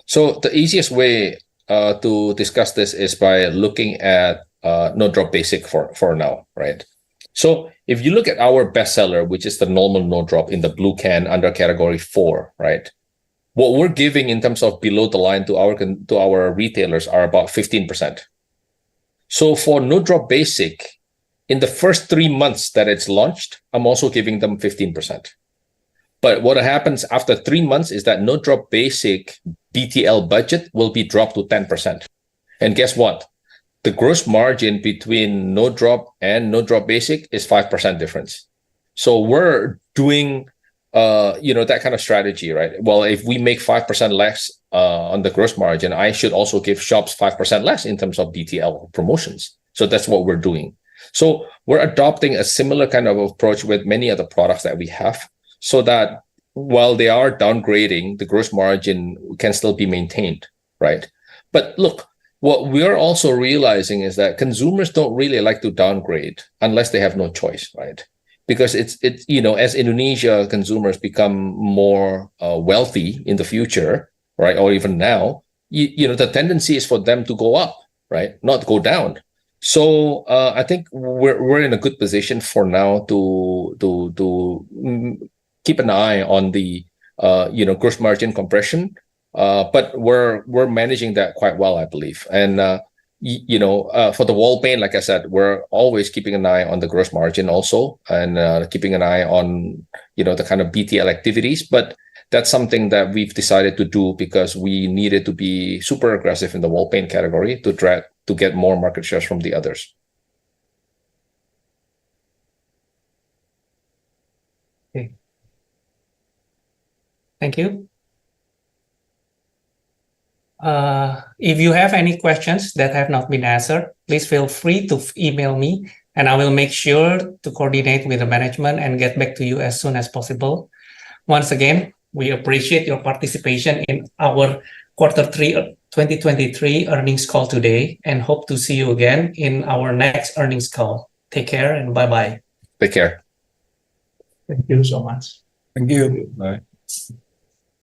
So the easiest way to discuss this is by looking at No Drop Basic for now, right? So if you look at our bestseller, which is the normal No Drop in the blue can under category 4, right? What we're giving in terms of below the line to our retailers are about 15%. So for No Drop Basic, in the first 3 months that it's launched, I'm also giving them 15%. But what happens after 3 months is that No Drop Basic BTL budget will be dropped to 10%. And guess what? The gross margin between No Drop and No Drop Basic is 5% difference. So we're doing that kind of strategy, right? Well, if we make 5% less on the gross margin, I should also give shops 5% less in terms of BTL promotions. So that's what we're doing. So we're adopting a similar kind of approach with many other products that we have, so that while they are downgrading, the gross margin can still be maintained, right? But look, what we're also realizing is that consumers don't really like to downgrade unless they have no choice, right? Because it's as Indonesia consumers become more wealthy in the future, right, or even now, the tendency is for them to go up, right, not go down. So I think we're in a good position for now to keep an eye on the gross margin compression, but we're managing that quite well, I believe. And for the wall paint, like I said, we're always keeping an eye on the gross margin also, and keeping an eye on the kind of BTL activities. But that's something that we've decided to do because we needed to be super aggressive in the wall paint category to get more market shares from the others. Okay. Thank you. If you have any questions that have not been answered, please feel free to email me, and I will make sure to coordinate with the management and get back to you as soon as possible. Once again, we appreciate your participation in our Q3 2023 earnings call today, and hope to see you again in our next earnings call. Take care and bye-bye. Take care. Thank you so much. Thank you. Bye.